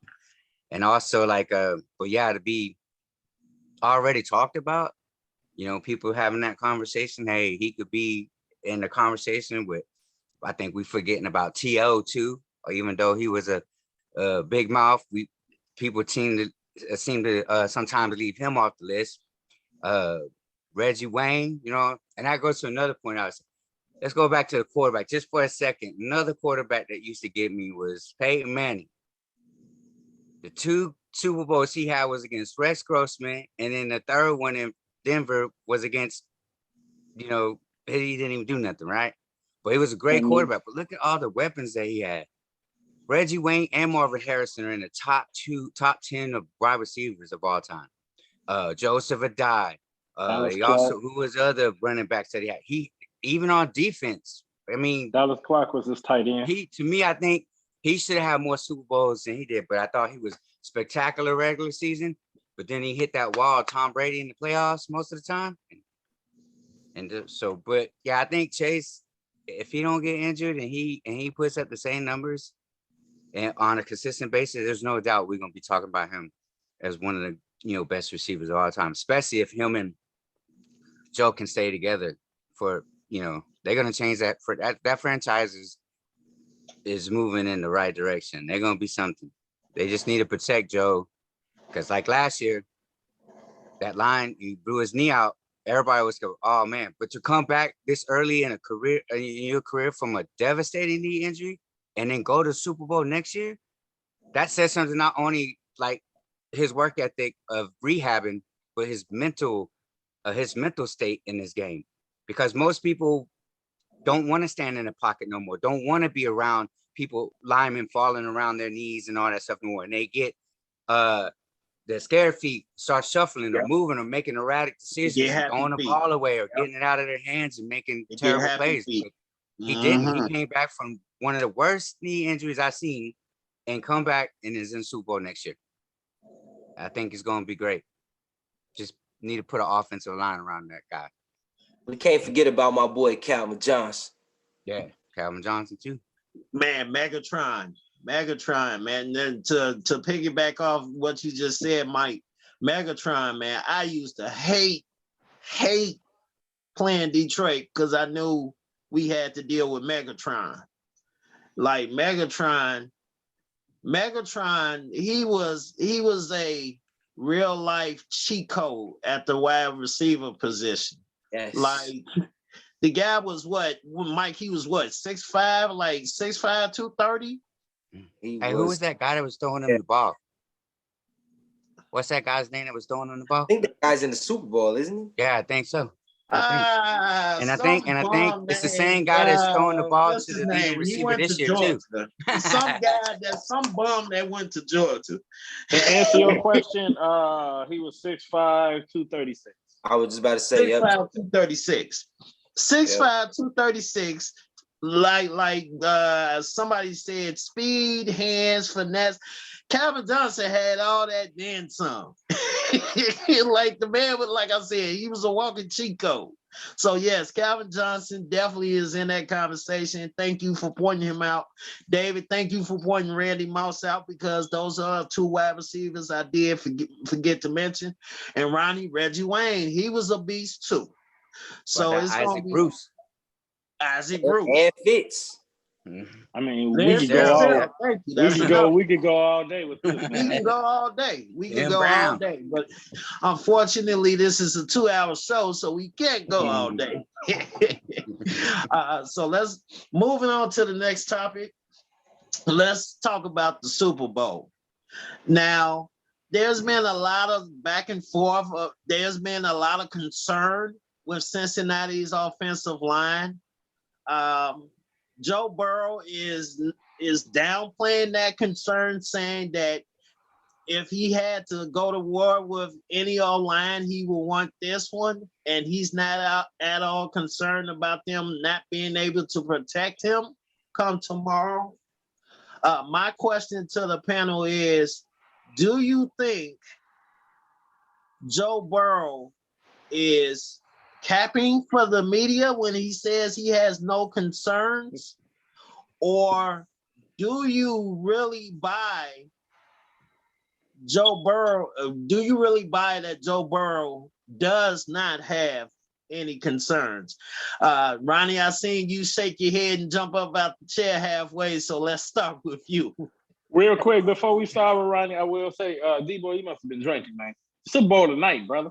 and also but yeah, to be already talked about, people having that conversation. Hey, he could be in the conversation with, I think we forgetting about T.O. too, or even though he was a big mouth, people seem to sometimes leave him off the list. Reggie Wayne, and that goes to another point. Let's go back to the quarterback just for a second. Another quarterback that used to get me was Peyton Manning. The 2 Super Bowls he had was against Rex Grossman, and then the third one in Denver was against, he didn't even do nothing, right? But he was a great quarterback. But look at all the weapons that he had. Reggie Wayne and Marvin Harrison are in the top 10 of wide receivers of all time. Joseph Adai. Who was the other running backs that he had? He even on defense. I mean, Dallas Clark was his tight end. I think he should have had more Super Bowls than he did. But I thought he was spectacular regular season. But then he hit that wall, Tom Brady in the playoffs most of the time. But yeah, I think Chase, if he don't get injured and he puts up the same numbers and on a consistent basis, there's no doubt we're gonna be talking about him as one of the best receivers of all time, especially if him and Joe can stay together for they're gonna change that for that franchise is moving in the right direction. They're gonna be something. They just need to protect Joe because like last year, that line he blew his knee out. Everybody was going, oh man, but to come back this early in your career from a devastating knee injury and then go to Super Bowl next year, that says something not only like his work ethic of rehabbing, but his mental state in this game. Because most people don't want to stand in the pocket no more, don't want to be around people, linemen falling around their knees and all that stuff no more. And they get the scared feet start shuffling or moving or making erratic decisions, throwing the ball away or getting it out of their hands and making terrible plays. He didn't. He came back from one of the worst knee injuries I've seen and come back and is in Super Bowl next year. I think it's going to be great. Just need to put an offensive line around that guy. We can't forget about my boy Calvin Johnson. Yeah, Calvin Johnson too. Man, Megatron, man. And then to piggyback off what you just said, Mike, Megatron, man, I used to hate playing Detroit because I knew we had to deal with Megatron. Like Megatron, he was a real life cheat code at the wide receiver position. Yes. Like the guy was Mike, he was 6'5", like 6'5", 230. Hey, who was that guy that was throwing him the ball? What's that guy's name that was throwing him the ball? I think that guy's in the Super Bowl, isn't he? Yeah, I think so. I think it's the same guy that's throwing the ball to the leading receiver this year too. Some bum that went to Georgia. To answer your question, he was 6'5", 236. I was just about to say, 6'5", 236. 6'5", 236. Like somebody said, speed, hands, finesse. Calvin Johnson had all that then some. Like the man was, like I said, he was a walking cheat code. So yes, Calvin Johnson definitely is in that conversation. Thank you for pointing him out. David, thank you for pointing Randy Moss out because those are 2 wide receivers I did forget to mention. And Reggie Wayne, he was a beast too. So it's Isaac Bruce. Isaac Bruce. And Fitz. I mean, we There's could the go Sarah, all zero. Thank you. we That's could enough. go all day with this, We man. can go all day. We can Dan go all Brown. day. But unfortunately, this is a 2-hour show, so we can't go all day. So let's moving on to the next topic. Let's talk about the Super Bowl. Now, there's been a lot of back and forth. There's been a lot of concern with Cincinnati's offensive line. Joe Burrow is downplaying that concern, saying that if he had to go to war with any old line, he will want this one, and he's not at all concerned about them not being able to protect him come tomorrow. My question to the panel is, do you think Joe Burrow is capping for the media when he says he has no concerns? Or do you really buy Joe Burrow? Do you really buy that Joe Burrow does not have any concerns? Ronnie, I seen you shake your head and jump up out the chair halfway, so let's start with you. Real quick, before we start with Ronnie, I will say, D-Boy, you must have been drinking, man. Super Bowl tonight, brother.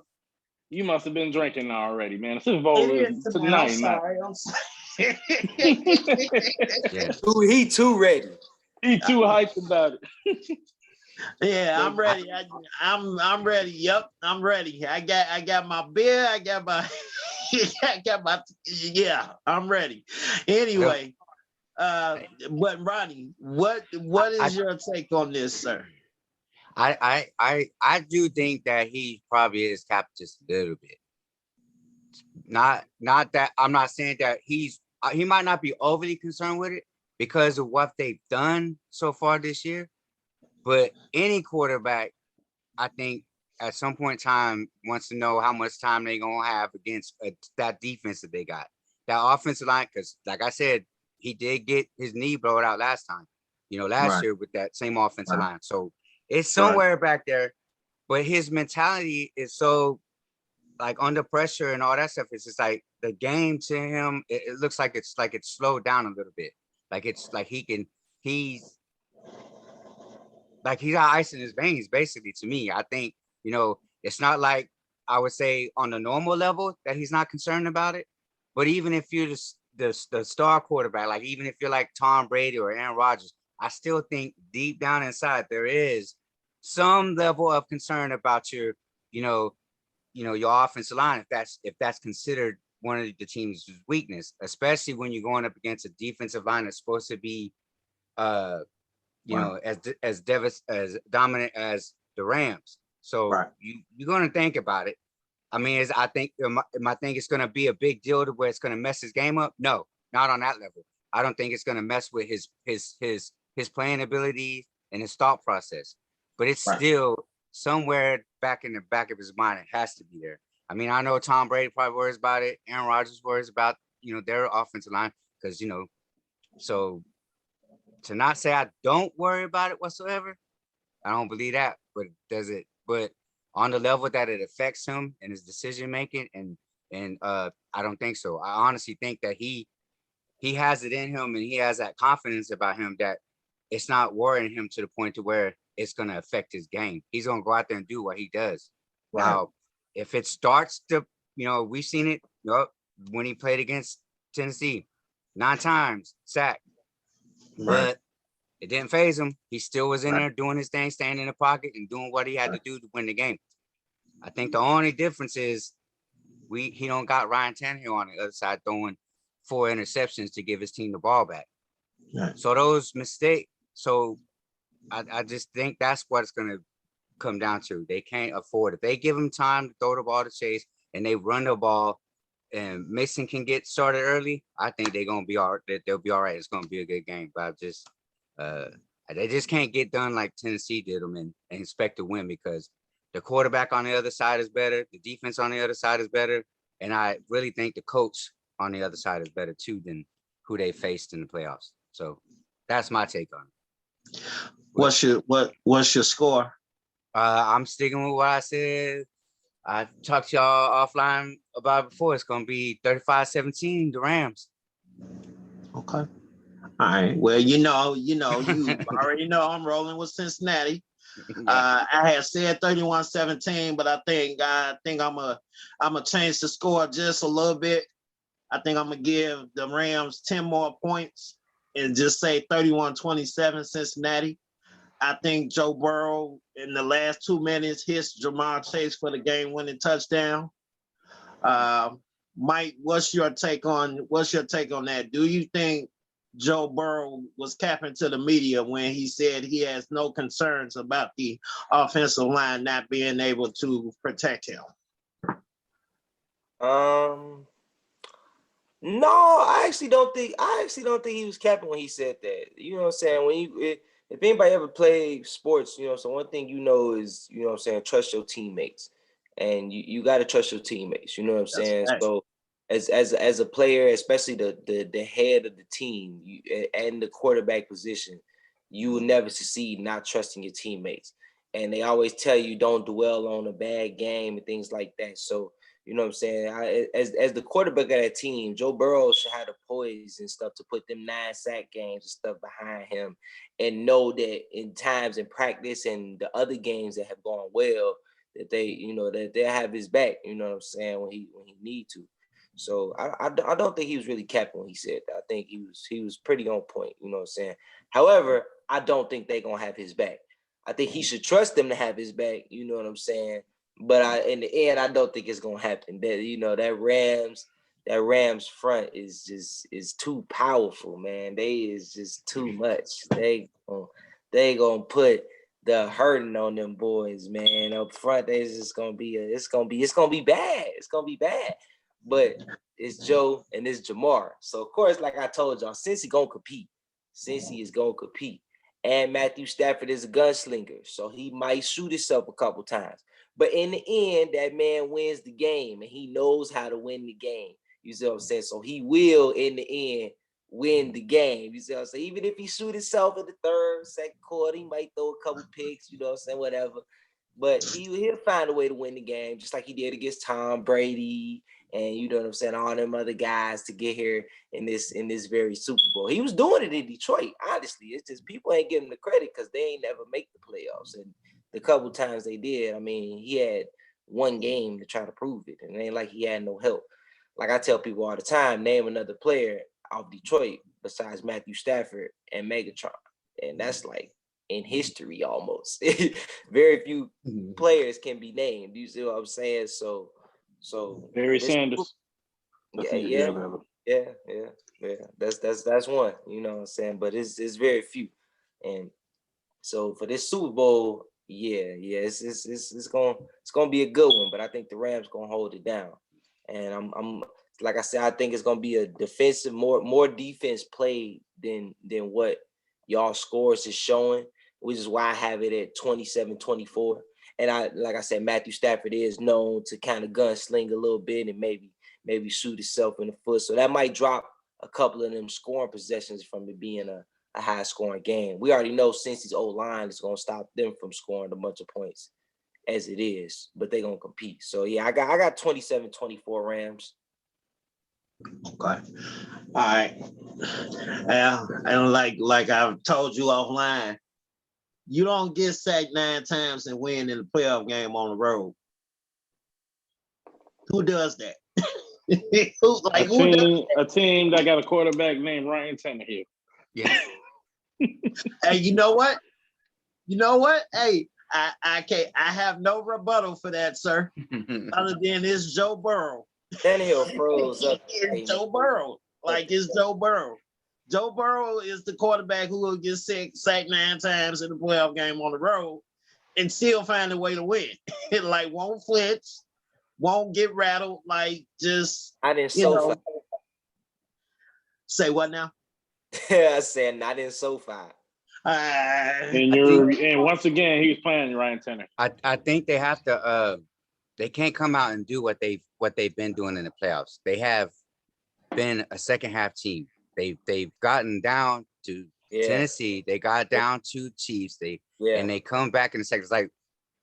You must have been drinking already, man. The Super Bowl It is is tonight. I'm tonight. sorry. I'm sorry. Yeah. Ooh, he too ready. He too hyped about it. Yeah, I'm ready. I'm ready. Yep, I'm ready. I got my beer. I got my yeah, I'm ready. Anyway, but Ronnie, what is your take on this, sir? I do think that he probably is capped just a little bit. Not that I'm not saying that he might not be overly concerned with it because of what they've done so far this year. But any quarterback, I think, at some point in time wants to know how much time they're gonna have against that defense that they got, that offensive line. Because, like I said, he did get his knee blown out last time, last year with that same offensive line. So it's somewhere back there, but his mentality is so like under pressure and all that stuff. It's just like the game to him. It looks like it's slowed down a little bit. Like it's like he's got ice in his veins, basically. To me, I think it's not like I would say on the normal level that he's not concerned about it. But even if you're the star quarterback, like even if you're like Tom Brady or Aaron Rodgers, I still think deep down inside there is some level of concern about your offensive line, if that's considered one of the team's weakness, especially when you're going up against a defensive line that's supposed to be as dominant as the Rams. So you're going to think about it. I mean, I think it's going to be a big deal to where it's going to mess his game up. No, not on that level. I don't think it's going to mess with his playing abilities and his thought process. But it's still somewhere back in the back of his mind. It has to be there. I mean, I know Tom Brady probably worries about it. Aaron Rodgers worries about their offensive line because so to not say I don't worry about it whatsoever, I don't believe that. But does it? But on the level that it affects him and his decision making, and I don't think so. I honestly think that he has it in him and he has that confidence about him that it's not worrying him to the point to where it's going to affect his game. He's going to go out there and do what he does. Now, if it starts to, we've seen it when he played against Tennessee, 9 times sack, but it didn't faze him. He still was in there doing his thing, staying in the pocket and doing what he had to do to win the game. I think the only difference is he don't got Ryan Tannehill on the other side throwing 4 interceptions to give his team the ball back. So those mistakes. So I just think that's what it's going to come down to. They can't afford it. They give him time to throw the ball to Chase and they run the ball and Mason can get started early. I think they're going to be all right. They'll be all right. It's going to be a good game. But they just can't get done like Tennessee did them and expect to win because the quarterback on the other side is better. The defense on the other side is better. And I really think the coach on the other side is better too than who they faced in the playoffs. So that's my take on it. What's your score? I'm sticking with what I said. I talked to y'all offline about it before. It's going to be 35-17, the Rams. Okay. All right. Well, you already know I'm rolling with Cincinnati. Yeah. I had said 31-17, but I think I'm gonna change the score just a little bit. I think I'm gonna give the Rams 10 more points and just say 31-27 Cincinnati. I think Joe Burrow in the last 2 minutes hits Jamar Chase for the game-winning touchdown. Uh, Mike, what's your take on that? Do you think Joe Burrow was capping to the media when he said he has no concerns about the offensive line not being able to protect him? No, I actually don't think he was capping when he said that. You know what I'm saying? If anybody ever played sports, so one thing is, what I'm saying, trust your teammates. And you got to trust your teammates, you know what I'm That's saying? right. So as a player, especially the head of the team and the quarterback position, you will never succeed not trusting your teammates. And they always tell you don't dwell on a bad game and things like that. So you know what I'm saying? As the quarterback of that team, Joe Burrow should have the poise and stuff to put them 9 sack games and stuff behind him, and know that in times in practice and the other games that have gone well, that that they'll have his back. You know what I'm saying, when he need to. So I don't think he was really capping when he said that. I think he was pretty on point. You know what I'm saying? However, I don't think they're gonna have his back. I think he should trust them to have his back. You know what I'm saying? But in the end, I don't think it's gonna happen. That Rams front is too powerful, man. They is just too much. They gonna put the hurting on them boys, man. Up front, there's just gonna be it's gonna be bad. It's gonna be bad. But it's Joe and it's Jamar. So of course, like I told y'all, Cincy gonna compete. Cincy is gonna compete. And Matthew Stafford is a gunslinger, so he might shoot himself a couple times. But in the end, that man wins the game, and he knows how to win the game. You see what I'm saying? So he will, in the end, win the game. You see what I'm saying? Even if he shoot himself in the third, second quarter, he might throw a couple picks, you know what I'm saying, whatever. But he'll find a way to win the game, just like he did against Tom Brady and, you know what I'm saying, all them other guys to get here in this very Super Bowl. He was doing it in Detroit, honestly. It's just people ain't giving him the credit because they ain't never make the playoffs. And the couple times they did, I mean, he had one game to try to prove it. And it ain't like he had no help. Like I tell people all the time, name another player off Detroit besides Matthew Stafford and Megatron. And that's like in history almost. Very few players can be named. You see what I'm saying? So Barry Sanders. yeah. That's one, you know what I'm saying? But it's very few. And so for this Super Bowl, it's gonna be a good one, but I think the Rams gonna hold it down. And I'm like I said, I think it's gonna be a defensive, more defense played than what y'all scores is showing, which is why I have it at 27-24. And like I said, Matthew Stafford is known to kind of gunsling a little bit and maybe shoot himself in the foot. So that might drop a couple of them scoring possessions from it being a high scoring game. We already know Cincy's O-line is going to stop them from scoring a bunch of points as it is, but they're going to compete. So yeah, I got 27-24 Rams. Okay. All right. And like I've told you offline, you don't get sacked 9 times and win in a playoff game on the road. Who does that? A team that got a quarterback named Ryan Tannehill. Yeah. Hey, you know what? Hey, I can't. I have no rebuttal for that, sir. Other than it's Joe Burrow. Tannehill froze up. It's Joe Burrow. It's Joe Burrow. Joe Burrow is the quarterback who will get sacked 9 times in the playoff game on the road and still find a way to win. Won't flinch, won't get rattled. Just not in SoFi. Say what now? I said not in SoFi. And once again, he's playing Ryan Tannehill. I think they have to. They can't come out and do what they've been doing in the playoffs. They have been a second half team. They've gotten down to Tennessee. They got down to Chiefs. And they come back in the second. It's like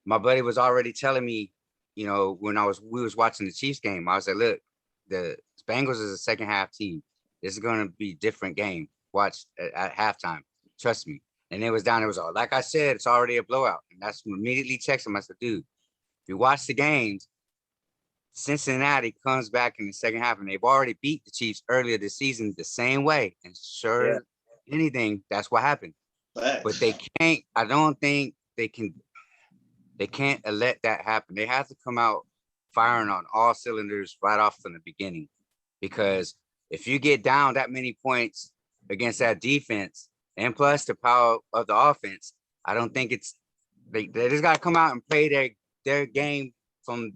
my buddy was already telling me, you know, when we was watching the Chiefs game, I was like, look, the Bengals is a second half team. This is going to be a different game. watch at halftime. Trust me. And it was down. It was all like I said. It's already a blowout. And that's immediately text him. I said, dude, if you watch the games, Cincinnati comes back in the second half, and they've already beat the Chiefs earlier this season the same way. And sure, anything, that's what happened. But they can't. I don't think they can. They can't let that happen. They have to come out firing on all cylinders right off from the beginning, because if you get down that many points against that defense, and plus the power of the offense, I don't think it's they just got to come out and play their game from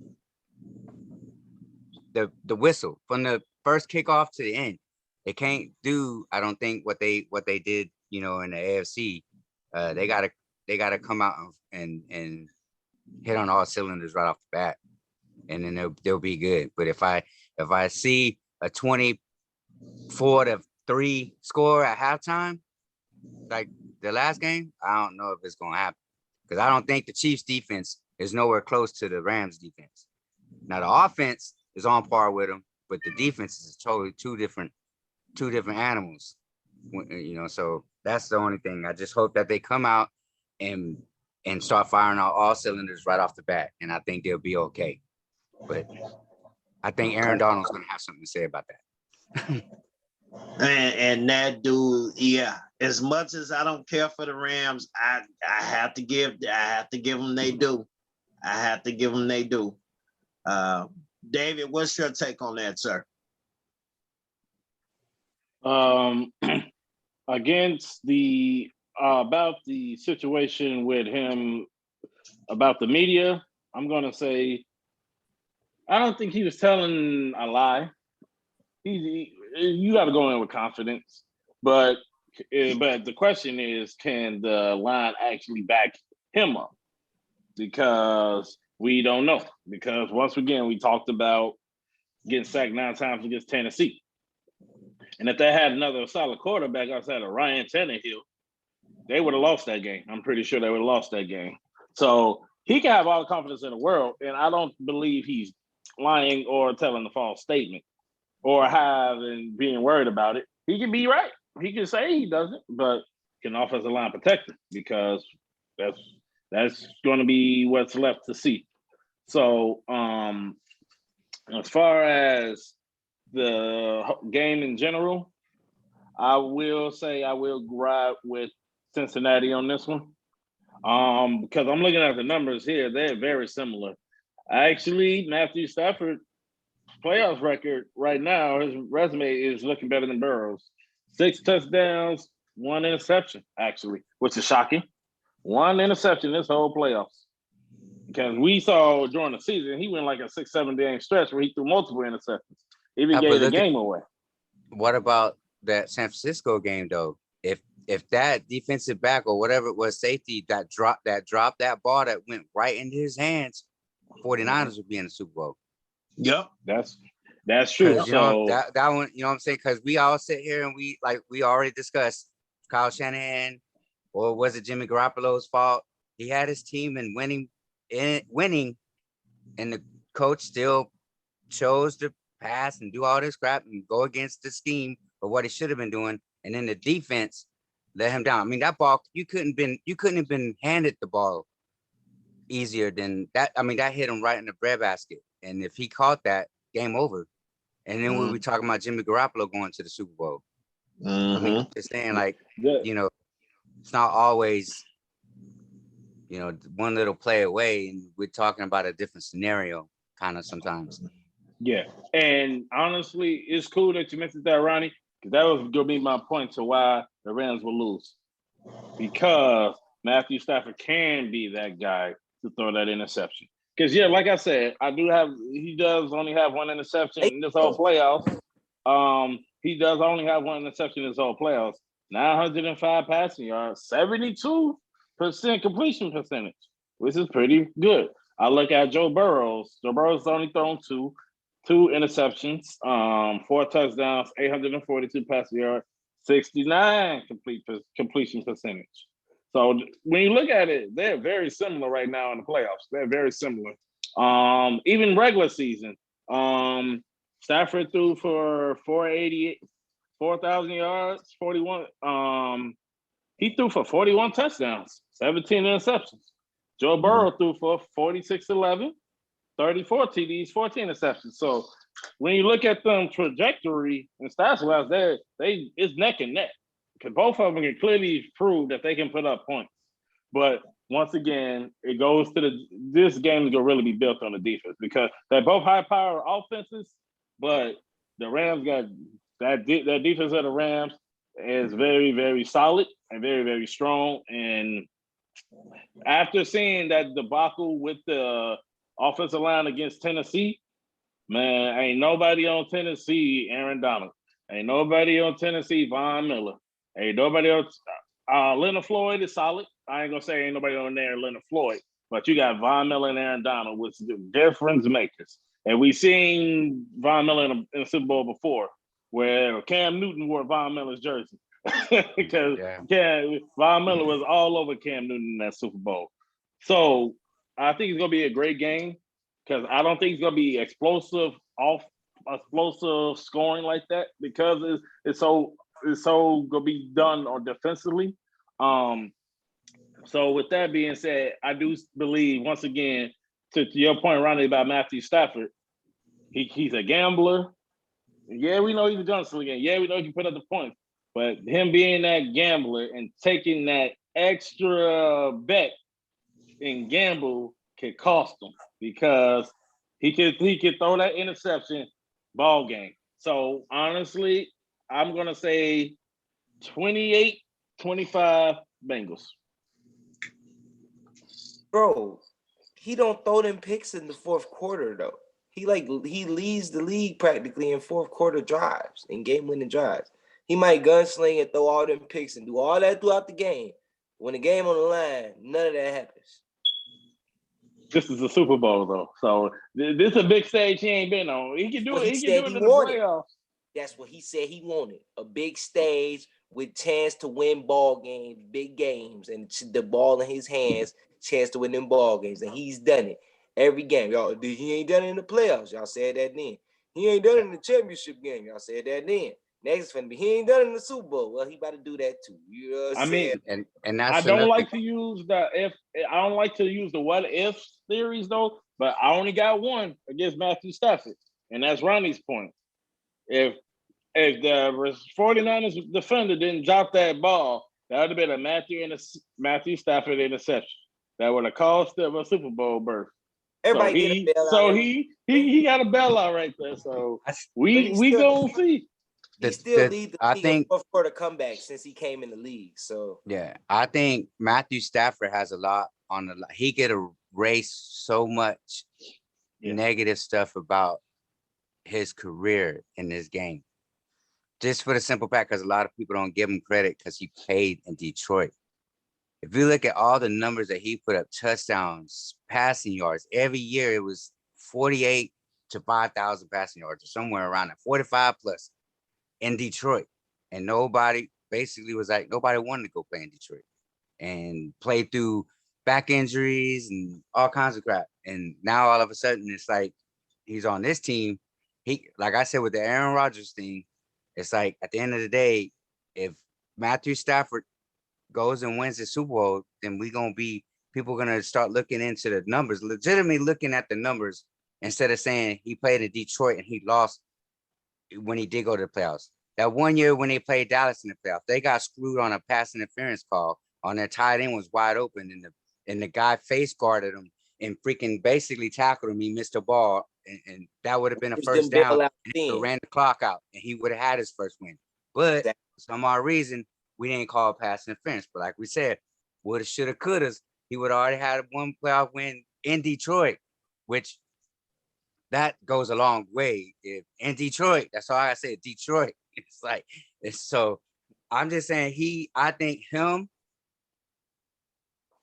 the whistle, from the first kickoff to the end. They can't do, I don't think, what they did, in the AFC. They gotta come out and hit on all cylinders right off the bat, and then they'll be good. But if I see a 24-3 score at halftime, like the last game, I don't know if it's gonna happen, because I don't think the Chiefs defense is nowhere close to the Rams defense. Now the offense is on par with them, but the defense is totally two different animals. So that's the only thing. I just hope that they come out and start firing on all cylinders right off the bat, and I think they'll be okay. But I think Aaron Donald's going to have something to say about that. and that dude, yeah. As much as I don't care for the Rams, I have to give them they do. I have to give them they do. David, what's your take on that, sir? Against the about the situation with him about the media, I'm gonna say I don't think he was telling a lie. You got to go in with confidence, but the question is, can the line actually back him up? Because we don't know. Because once again, we talked about getting sacked 9 times against Tennessee. And if they had another solid quarterback outside of Ryan Tannehill, they would have lost that game. I'm pretty sure they would have lost that game. So he can have all the confidence in the world, and I don't believe he's lying or telling a false statement or being worried about it. He can be right. He can say he doesn't, but can offensive line protect him, because that's going to be what's left to see. So as far as the game in general, I will say I will ride with Cincinnati on this one, because I'm looking at the numbers here. They're very similar. Actually, Matthew Stafford playoffs record right now, his resume is looking better than Burrow's. 6 touchdowns, 1 interception, actually, which is shocking. 1 interception this whole playoffs. Because we saw during the season, he went like a 6-7 game stretch where he threw multiple interceptions. He even gave the game away. What about that San Francisco game though? If that defensive back or whatever it was, safety that dropped that ball that went right into his hands, 49ers would be in the Super Bowl. Yep. That's true. So that one, you know what I'm saying? Because we all sit here and we already discussed Kyle Shanahan, or was it Jimmy Garoppolo's fault? He had his team and winning, and the coach still chose to pass and do all this crap and go against the scheme of what he should have been doing. And then the defense let him down. I mean, that ball, you couldn't have been handed the ball easier than that. I mean, that hit him right in the breadbasket. And if he caught that, game over. And then we were talking about Jimmy Garoppolo going to the Super Bowl. I mean, just saying, like, it's not always, one little play away, and we're talking about a different scenario kind of sometimes. Yeah. And honestly, it's cool that you mentioned that, Ronnie, because that was going to be my point to why the Rams will lose. Because Matthew Stafford can be that guy to throw that interception. Because, like I said, he does only have 1 interception in this whole playoffs. He does only have 1 interception in this whole playoffs. 905 passing yards, 72% completion percentage, which is pretty good. I look at Joe Burrows. Joe Burrows only thrown two interceptions, 4 touchdowns, 842 passing yards, 69 completion percentage. So when you look at it, they're very similar right now in the playoffs. They're very similar. Even regular season, Stafford threw for 488 4,000 yards, 41. He threw for 41 touchdowns, 17 interceptions. Joe Burrow threw for 46-11, 34 TDs, 14 interceptions. So when you look at them trajectory and stats wise, they it's neck and neck. Because both of them can clearly prove that they can put up points. But once again, it goes to this game is gonna really be built on the defense because they're both high power offenses, but the Rams got that defense of the Rams is very, very solid and very, very strong. And after seeing that debacle with the offensive line against Tennessee, man, ain't nobody on Tennessee, Aaron Donald. Ain't nobody on Tennessee, Von Miller. Ain't nobody else. Leonard Floyd is solid. I ain't gonna say ain't nobody on there, Leonard Floyd, but you got Von Miller and Aaron Donald, which the difference makers. And we seen Von Miller in the Super Bowl before, where Cam Newton wore Von Miller's jersey because Von Miller was all over Cam Newton in that Super Bowl. So I think it's gonna be a great game because I don't think it's gonna be explosive scoring like that because it's so gonna be done on defensively. So with that being said, I do believe once again to your point, Ronnie, about Matthew Stafford, he's a gambler. Yeah, we know he's a gunslinger again. Yeah, we know he can put up the points, but him being that gambler and taking that extra bet and gamble could cost him because he could throw that interception ball game. So honestly, I'm gonna say 28-25 Bengals. Bro, he don't throw them picks in the fourth quarter though. He leads the league practically in fourth quarter drives, in game-winning drives. He might gunsling and throw all them picks and do all that throughout the game. When the game on the line, none of that happens. This is a Super Bowl though, so this is a big stage he ain't been on. He can do it. He can do it in the playoffs. That's what he said he wanted. A big stage with chance to win ball games, big games, and the ball in his hands, chance to win them ball games. And he's done it every game. Y'all, he ain't done it in the playoffs. Y'all said that then. He ain't done it in the championship game. Y'all said that then. Next is finna be, he ain't done it in the Super Bowl. Well, he about to do that too. You know what I'm saying? And that's I don't like to use the what if theories though, but I only got one against Matthew Stafford, and that's Ronnie's point. If the 49ers defender didn't drop that ball, that would have been a Matthew Stafford interception. That would have cost them a Super Bowl berth. He got a bailout right there. So we gonna see. He still lead the league in fourth quarter comeback since he came in the league. So yeah, I think Matthew Stafford has a lot on the. He could erase so much negative stuff about his career in this game, just for the simple fact because a lot of people don't give him credit because he played in Detroit. If you look at all the numbers that he put up, touchdowns, passing yards, every year it was 48 to 5,000 passing yards or somewhere around that, 45 plus in Detroit. And nobody basically was like, nobody wanted to go play in Detroit and play through back injuries and all kinds of crap. And now all of a sudden it's like he's on this team. He, like I said, with the Aaron Rodgers thing, it's like at the end of the day, if Matthew Stafford goes and wins the Super Bowl, then people are gonna start looking into the numbers, legitimately looking at the numbers instead of saying he played in Detroit and he lost when he did go to the playoffs. That one year when they played Dallas in the playoffs, they got screwed on a pass interference call on their tight end was wide open and the guy face guarded him and freaking basically tackled him. He missed a ball and that would have been a first down. And he ran the clock out and he would have had his first win. But for some odd reason, we didn't call pass interference. But like we said, woulda, shoulda, coulda, he would have already had one playoff win in Detroit, which that goes a long way. If in Detroit, that's all I said, Detroit. So I'm just saying I think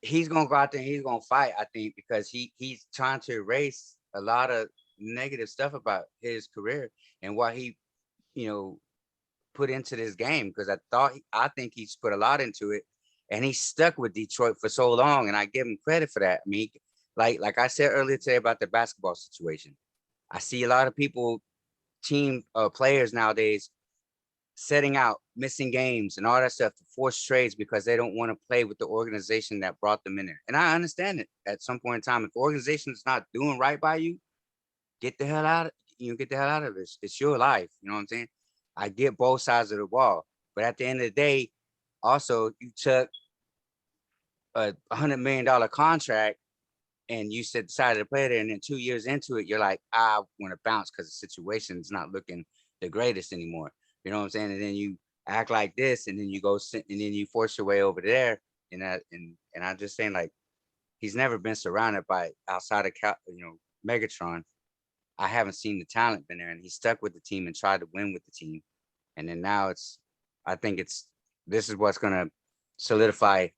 he's gonna go out there and he's gonna fight, I think, because he's trying to erase a lot of negative stuff about his career and what he, put into this game. Because I think he's put a lot into it and he's stuck with Detroit for so long. And I give him credit for that. I mean, like I said earlier today about the basketball situation, I see a lot of people, players nowadays setting out, missing games and all that stuff to force trades because they don't want to play with the organization that brought them in there. And I understand it at some point in time. If the organization is not doing right by you, get the hell out of get the hell out of it. It's your life. You know what I'm saying? I get both sides of the ball. But at the end of the day, also you took a $100 million contract and you decided to play there, and then 2 years into it, you're like, I want to bounce because the situation is not looking the greatest anymore. You know what I'm saying? And then you act like this, and then you go and then you force your way over there. And I'm just saying, like, he's never been surrounded by outside of Megatron. I haven't seen the talent been there, and he stuck with the team and tried to win with the team. And then now I think this is what's gonna solidify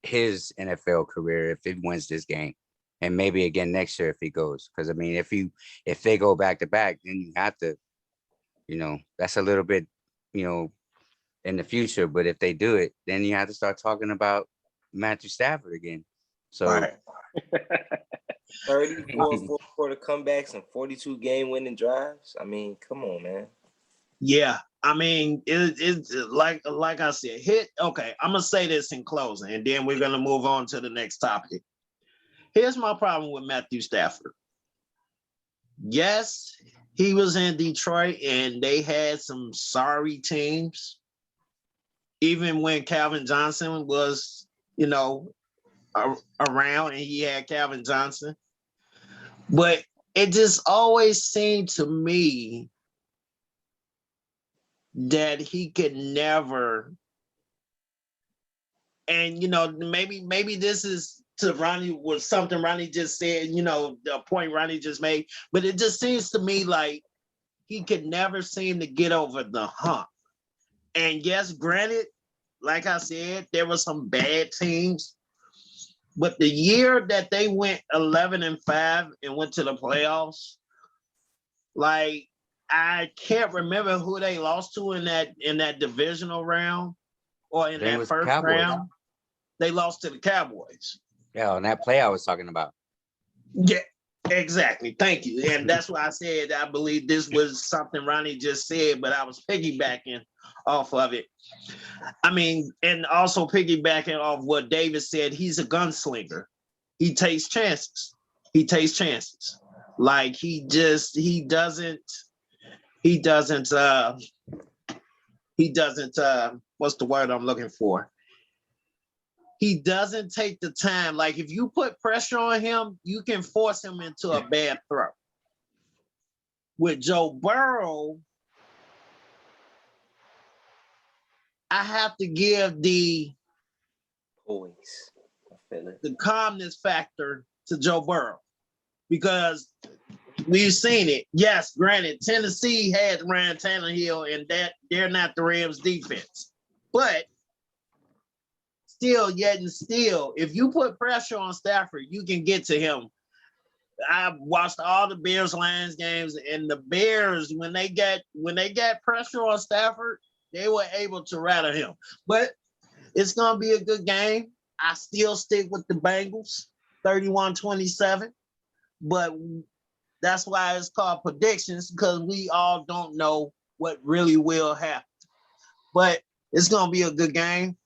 his NFL career if he wins this game, and maybe again next year if he goes. Because I mean, if they go back to back, then you have to, that's a little bit, in the future. But if they do it, then you have to start talking about Matthew Stafford again. So Right. 34 fourth quarter comebacks and 42 game-winning drives. I mean, come on, man. Yeah, I mean, it's like I said, okay, I'm gonna say this in closing, and then we're gonna move on to the next topic. Here's my problem with Matthew Stafford. Yes, he was in Detroit, and they had some sorry teams. Even when Calvin Johnson was, around, and he had Calvin Johnson, but it just always seemed to me that he could never, and maybe this is to Ronnie, was something Ronnie just said, the point Ronnie just made, but it just seems to me like he could never seem to get over the hump. And yes, granted, like I said, there were some bad teams, but the year that they went 11-5 and went to the playoffs, like, I can't remember who they lost to in that divisional round or in that first round. They lost to the Cowboys. Yeah, and that play I was talking about. Yeah, exactly. Thank you. And that's why I said I believe this was something Ronnie just said, but I was piggybacking off of it. I mean, and also piggybacking off what David said, he's a gunslinger. He takes chances. Like he doesn't what's the word I'm looking for? He doesn't take the time. Like if you put pressure on him, you can force him into a bad throw. With Joe Burrow, I have to give the calmness factor to Joe Burrow because we've seen it. Yes, granted, Tennessee had Ryan Tannehill, and that they're not the Rams defense. But still, if you put pressure on Stafford, you can get to him. I watched all the Bears Lions games, and the Bears, when they got pressure on Stafford, they were able to rattle him. But it's gonna be a good game. I still stick with the Bengals, 31-27. But that's why it's called predictions, because we all don't know what really will happen. But it's gonna be a good game.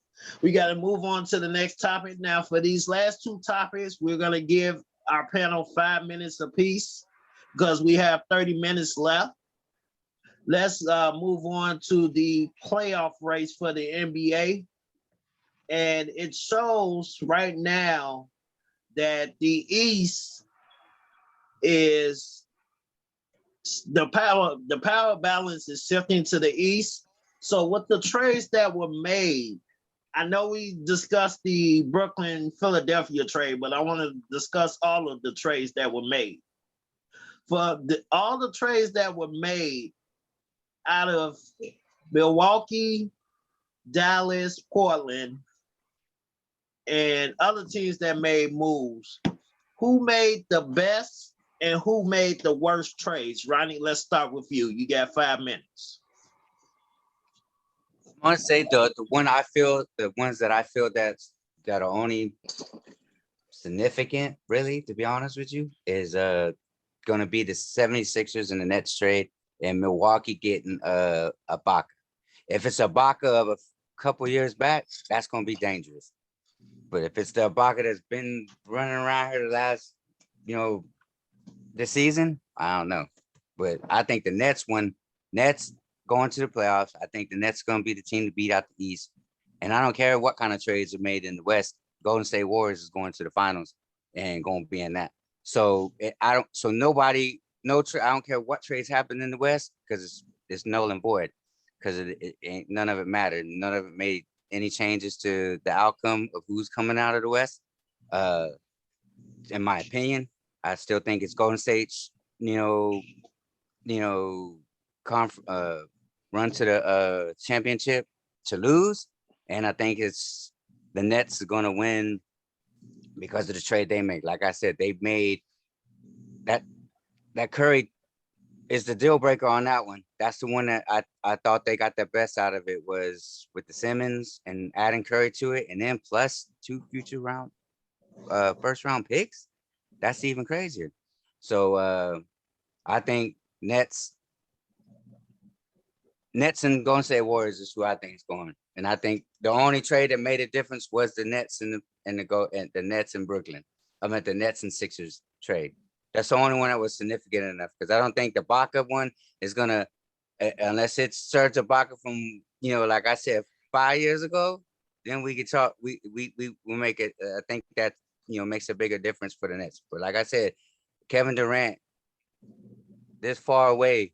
We got to move on to the next topic. Now, for these last two topics, we're gonna give our panel 5 minutes apiece because we have 30 minutes left. Let's move on to the playoff race for the NBA. And it shows right now that the East is the power balance is shifting to the East. So with the trades that were made, I know we discussed the Brooklyn-Philadelphia trade, but I want to discuss all of the trades that were made. For all the trades that were made out of Milwaukee, Dallas, Portland, and other teams that made moves, who made the best and who made the worst trades? Ronnie, let's start with you. You got 5 minutes. I want to say the ones that I feel that are only significant, really, to be honest with you, is going to be the 76ers and the Nets trade, and Milwaukee getting Ibaka. If it's Ibaka of a couple years back, that's gonna be dangerous. But if it's the Ibaka that's been running around here the last, this season, I don't know. But I think the Nets going to the playoffs, I think the Nets going to be the team to beat out the East. And I don't care what kind of trades are made in the West. Golden State Warriors is going to the finals and going to be in that. So I don't care what trades happen in the West because it's null and void because it ain't, none of it mattered. None of it made any changes to the outcome of who's coming out of the West. In my opinion, I still think it's Golden State's, run to the championship to lose. And I think it's the Nets are going to win because of the trade they make. Like I said, they made that Curry is the deal breaker on that one. That's the one that I thought they got the best out of it was with the Simmons and adding Curry to it. And then plus 2 future first round picks. That's even crazier. So I think Nets and Golden State Warriors is who I think is going. And I think the only trade that made a difference was the Nets and the Nets in Brooklyn. I meant the Nets and Sixers trade. That's the only one that was significant enough because I don't think the Ibaka one is gonna, unless it's Serge Ibaka from like I said 5 years ago. Then we could talk. We make it. I think that makes a bigger difference for the Nets. But like I said, Kevin Durant this far away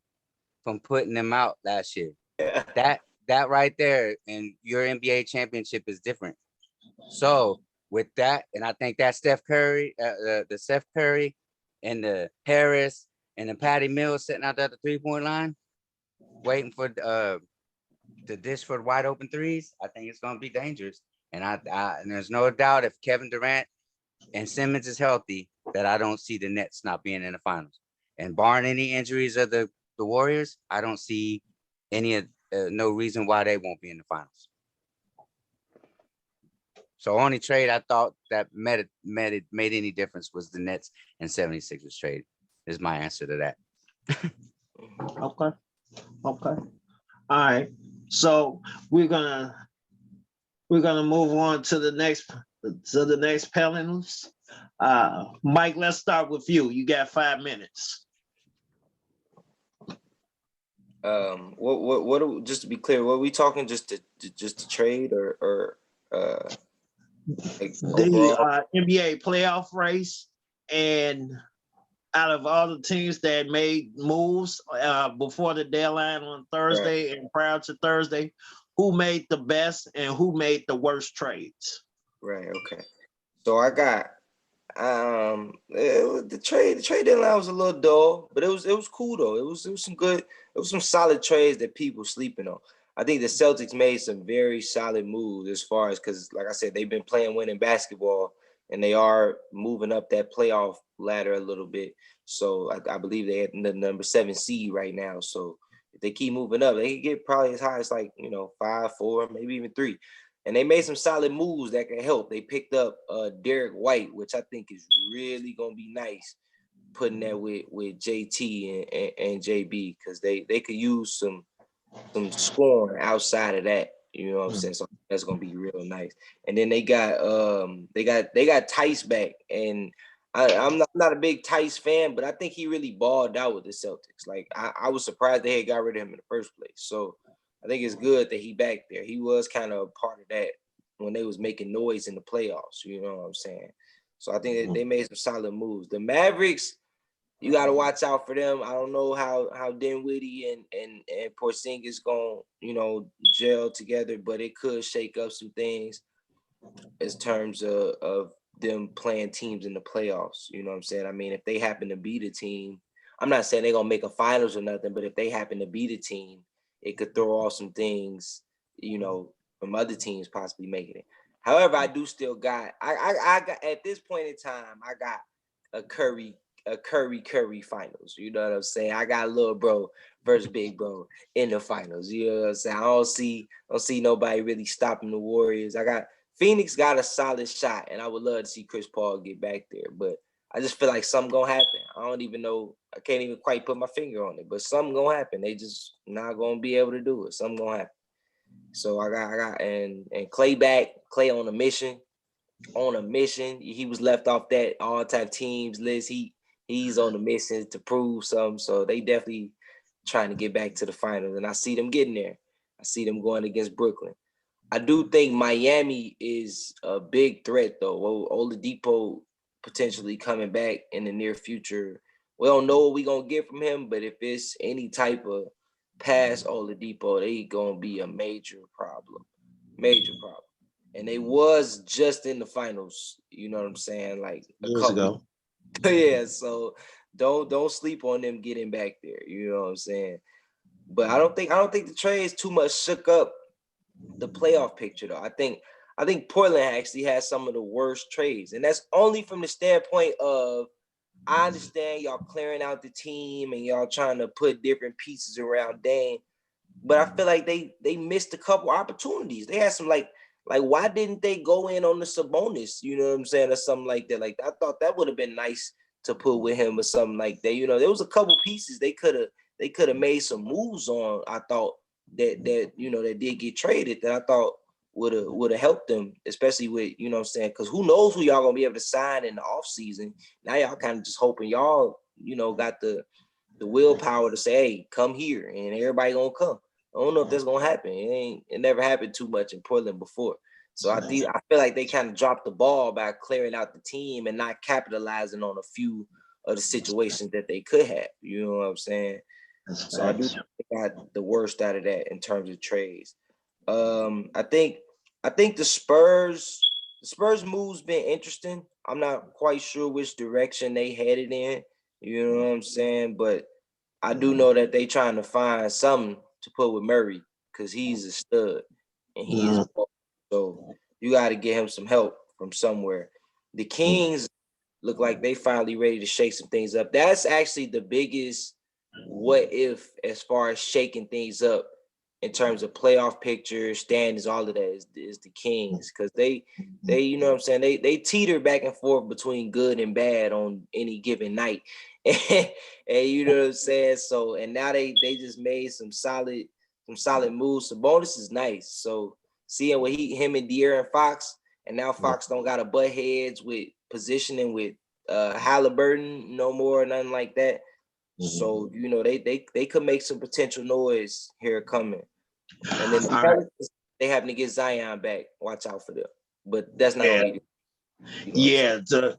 from putting them out last year. Yeah. That right there and your NBA championship is different. So with that, and I think that Steph Curry, the Steph Curry and the Harris and the Patty Mills sitting out there at the 3-point line, waiting for the dish for the wide open threes, I think it's gonna be dangerous. And and there's no doubt if Kevin Durant and Simmons is healthy, that I don't see the Nets not being in the finals. And barring any injuries of the Warriors, I don't see any no reason why they won't be in the finals. So only trade I thought that made any difference was the Nets and 76ers trade. Is my answer to that. Okay. All right. So we're gonna move on to the next panelist. Mike, let's start with you. You got 5 minutes. What just to be clear, what are we talking just to trade or like The NBA playoff race, and out of all the teams that made moves before the deadline on Thursday and prior to Thursday, who made the best and who made the worst trades? Right. Okay. So I got the trade deadline was a little dull, but it was cool though. It was some solid trades that people sleeping on. I think the Celtics made some very solid moves as far as because, like I said, they've been playing winning basketball and they are moving up that playoff ladder a little bit. So I believe they had the number 7 seed right now. So if they keep moving up, they can get probably as high as 5, 4, maybe even 3. And they made some solid moves that can help. They picked up Derek White, which I think is really gonna be nice, putting that with JT and JB because they could use some scoring outside of that. You know what I'm saying? So that's gonna be real nice. And then they got Tice back, and I'm not a big Tice fan, but I think he really balled out with the Celtics. Like I was surprised they had got rid of him in the first place. So I think it's good that he back there. He was kind of a part of that when they was making noise in the playoffs. You know what I'm saying? So I think that they made some solid moves. The Mavericks, you got to watch out for them. I don't know how Dinwiddie and Porzingis gonna gel together, but it could shake up some things in terms of them playing teams in the playoffs. You know what I'm saying? I mean, if they happen to be the team, I'm not saying they're gonna make a finals or nothing, but if they happen to be the team, it could throw off some things, from other teams possibly making it. However, I do still got I got at this point in time, I got a Curry finals. You know what I'm saying? I got little bro versus big bro in the finals. You know what I'm saying? I don't see nobody really stopping the Warriors. I got Phoenix got a solid shot, and I would love to see Chris Paul get back there, but I just feel like something gonna happen. I don't even know. I can't even quite put my finger on it, but something gonna happen. They just not gonna be able to do it. Something gonna happen. So I got and Clay back. Clay on a mission. On a mission. He was left off that all-time teams list. He's on a mission to prove something. So they definitely trying to get back to the finals, and I see them getting there. I see them going against Brooklyn. I do think Miami is a big threat, though. Oladipo potentially coming back in the near future. We don't know what we're going to get from him, but if it's any type of past Oladipo, they going to be a major problem. Major problem. And they was just in the finals, you know what I'm saying? Like years ago. Yeah, so don't sleep on them getting back there, you know what I'm saying? But I don't think the trades too much shook up the playoff picture though. I think Portland actually has some of the worst trades, and that's only from the standpoint of I understand y'all clearing out the team and y'all trying to put different pieces around Dame, but I feel like they missed a couple opportunities. They had some like why didn't they go in on the Sabonis? You know what I'm saying, or something like that. Like I thought that would have been nice to put with him or something like that. You know, there was a couple pieces they could have made some moves on. I thought that you know that did get traded that I thought would have helped them, especially with, you know what I'm saying, because who knows who y'all gonna be able to sign in the offseason. Now y'all kind of just hoping y'all, you know, got the willpower to say, hey, come here, and everybody gonna come. I don't know if that's gonna happen. It never happened too much in Portland before. So I feel like they kind of dropped the ball by clearing out the team and not capitalizing on a few of the situations that they could have. You know what I'm saying? So I do think they got the worst out of that in terms of trades. I think the Spurs move's been interesting. I'm not quite sure which direction they headed in. You know what I'm saying? But I do know that they trying to find something to put with Murray because he's a stud and he is. So you got to get him some help from somewhere. The Kings look like they finally ready to shake some things up. That's actually the biggest what if as far as shaking things up in terms of playoff picture, standings, all of that is the Kings, because they you know what I'm saying, they teeter back and forth between good and bad on any given night. And you know what I'm saying? So and now they just made some solid moves. Sabonis is nice. So seeing what him and De'Aaron Fox, and now Fox don't got to butt heads with positioning with Halliburton no more, nothing like that. So, you know, they could make some potential noise here coming. And then they having to get Zion back. Watch out for them. But that's not only to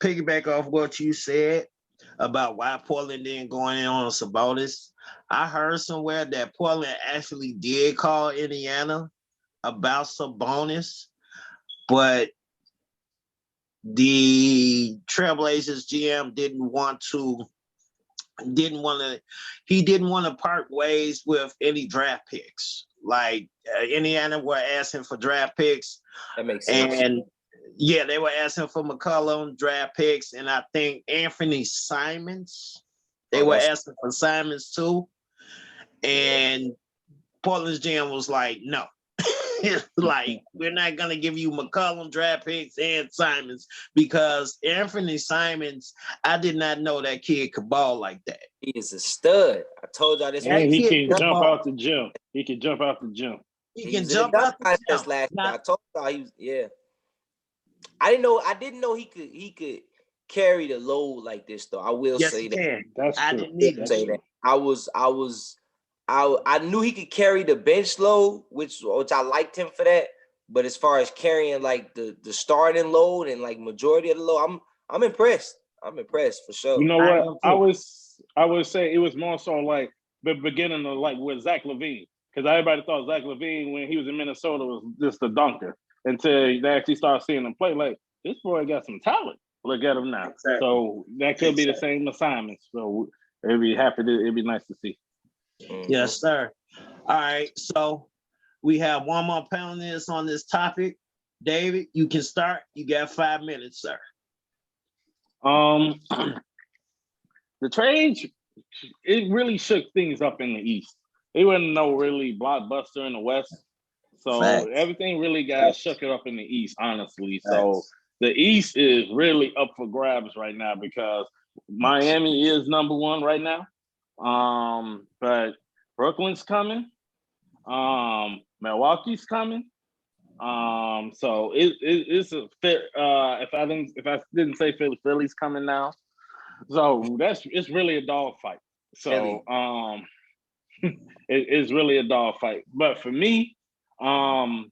piggyback off what you said about why Portland didn't go in on Sabonis, I heard somewhere that Portland actually did call Indiana about Sabonis, but the Trailblazers GM didn't want to part ways with any draft picks. Like Indiana were asking for draft picks. That makes sense. And yeah, they were asking for McCollum draft picks, and I think Anthony Simons. They were asking for Simons too. And Portland's GM was like, no. Like, we're not gonna give you McCollum draft picks and Simons, because Anthony Simons, I did not know that kid could ball like that. He is a stud. I told y'all this. And he can jump out the gym. He can jump out the gym. He can jump out the gym. Last year. I told y'all he was, yeah. I didn't know he could carry the load like this though. I will say that. That's I true. didn't even say that. I knew he could carry the bench load, which I liked him for that. But as far as carrying like the starting load and like majority of the load, I'm impressed. I'm impressed for sure. You know what? I would say it was more so like the beginning of like with Zach LaVine, because everybody thought Zach LaVine when he was in Minnesota was just a dunker until they actually started seeing him play. Like, this boy got some talent. Look at him now. Exactly. So that could be the same assignments. So it'd be nice to see. Yes, sir. All right, so we have one more panelist on this topic. David, you can start. You got 5 minutes, sir. The trade, it really shook things up in the East. It wasn't no really blockbuster in the West. So everything really got shook it up in the East, honestly. So the East is really up for grabs right now because Miami is number one right now. But Brooklyn's coming. Milwaukee's coming. So it's a fit. If I didn't say Philly's coming now. So it's really a dog fight. So it's really a dog fight. But for me, I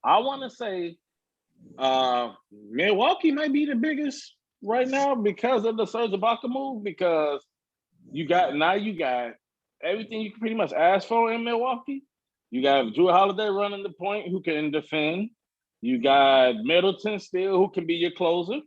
want to say Milwaukee might be the biggest right now because of the Serge Ibaka move. Because you got everything you can pretty much ask for in Milwaukee. You got Drew Holiday running the point who can defend. You got Middleton still who can be your closer.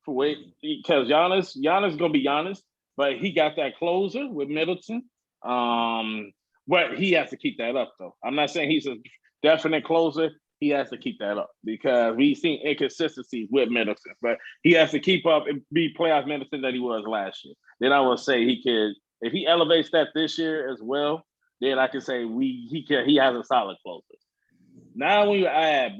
Because Giannis gonna be Giannis, but he got that closer with Middleton. But he has to keep that up though. I'm not saying he's a definite closer. He has to keep that up because we've seen inconsistencies with Middleton, but he has to keep up and be playoff Middleton that he was last year. Then I will say he could, if he elevates that this year as well, then I can say he has a solid closer. Now when you add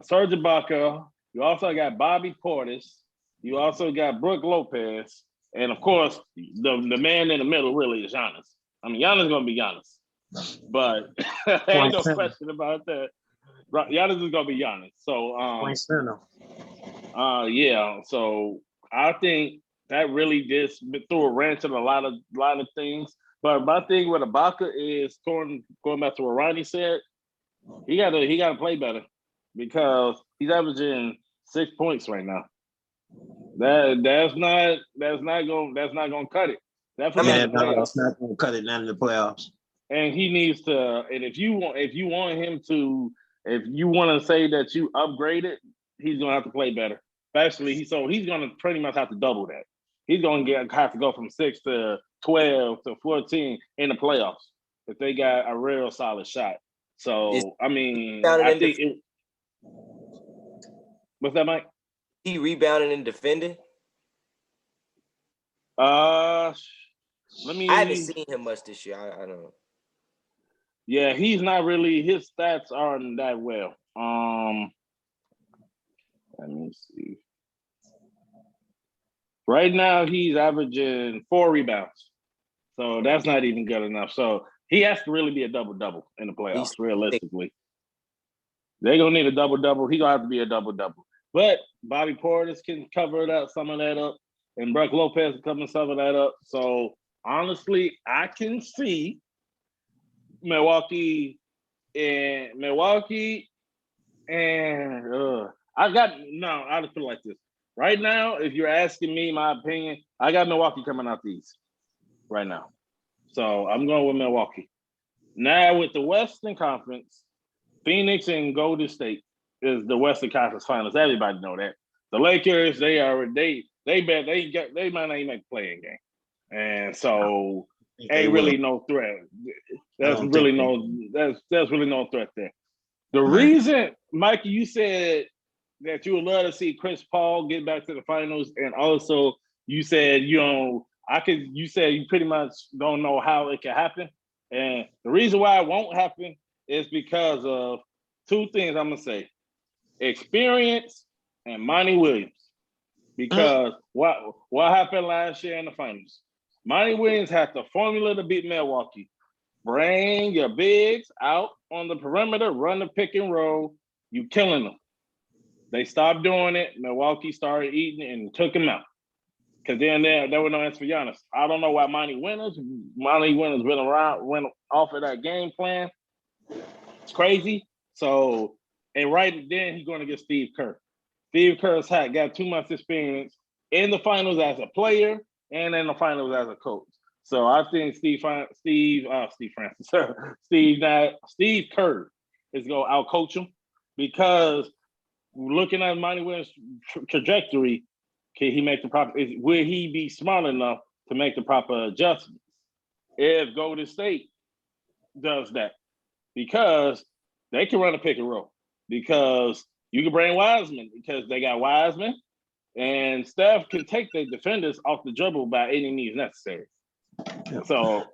Serge Ibaka, you also got Bobby Portis, you also got Brook Lopez, and of course the man in the middle really is Giannis. I mean, Giannis is gonna be Giannis, but ain't no question about that. Giannis is gonna be Giannis. So yeah. So I think that really just threw a wrench in a lot of things. But my thing with Ibaka is going back to what Ronnie said, he gotta play better because he's averaging 6 points right now. That's not gonna cut it. That's not gonna cut it down in the playoffs. And he needs to. And if you want him to, if you want to say that you upgraded, he's gonna have to play better. Especially he's gonna pretty much have to double that. He's gonna have to go from 6 to 12 to 14 in the playoffs if they got a real solid shot. So I mean, I think what's that, Mike? He rebounding and defending. I haven't seen him much this year. I don't know. Yeah, he's not really. His stats aren't that well. Let me see. Right now, he's averaging 4 rebounds, so that's not even good enough. So he has to really be a double-double in the playoffs. Realistically, they're gonna need a double-double. He's gonna have to be a double-double. But Bobby Portis can cover some of that up, and Brook Lopez can cover some of that up. So honestly, I can see Milwaukee and I'll just put it like this. Right now, if you're asking me my opinion, I got Milwaukee coming out the East right now. So I'm going with Milwaukee. Now with the Western Conference, Phoenix and Golden State is the Western Conference Finals. Everybody know that. The Lakers, they might not even make a playing game. And so ain't really no threat. There's really no threat there. The reason, Mikey, you said that you would love to see Chris Paul get back to the finals, and also you said you said you pretty much don't know how it can happen. And the reason why it won't happen is because of 2 things I'm gonna say: experience and Monty Williams. Because what happened last year in the finals? Monty Williams had the formula to beat Milwaukee. Bring your bigs out on the perimeter, run the pick and roll. You killing them. They stopped doing it. Milwaukee started eating and took him out. Because then there were no answer for Giannis. I don't know why Monty Williams went off of that game plan. It's crazy. So, and right then he's going to get Steve Kerr. Steve Kerr's got too much experience in the finals as a player and in the finals as a coach. So I think Steve Kerr is going to outcoach him because looking at Monty Williams' trajectory, will he be smart enough to make the proper adjustments? If Golden State does that, because they can run a pick and roll, because you can bring Wiseman because they got Wiseman, and Steph can take the defenders off the dribble by any means necessary. So,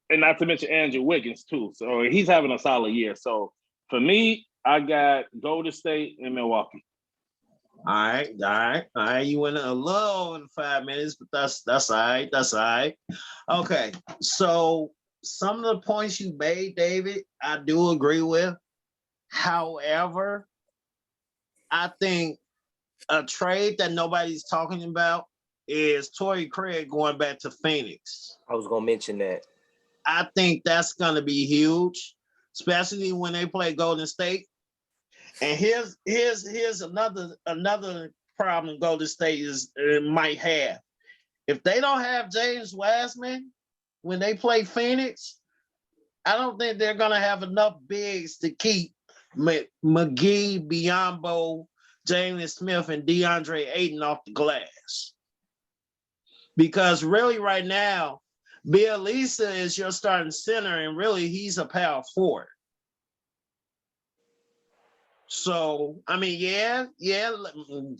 and not to mention Andrew Wiggins too. So he's having a solid year. So for me, I got Golden State and Milwaukee. All right. You went a little over 5 minutes, but that's all right. Okay, so some of the points you made, David, I do agree with. However, I think a trade that nobody's talking about is Torrey Craig going back to Phoenix. I was gonna mention that. I think that's going to be huge, especially when they play Golden State. And here's another problem Golden State might have. If they don't have James Wiseman when they play Phoenix, I don't think they're going to have enough bigs to keep McGee, Biyombo, James Smith, and DeAndre Ayton off the glass. Because really right now, Bielisa is your starting center, and really he's a power forward. So, I mean, yeah.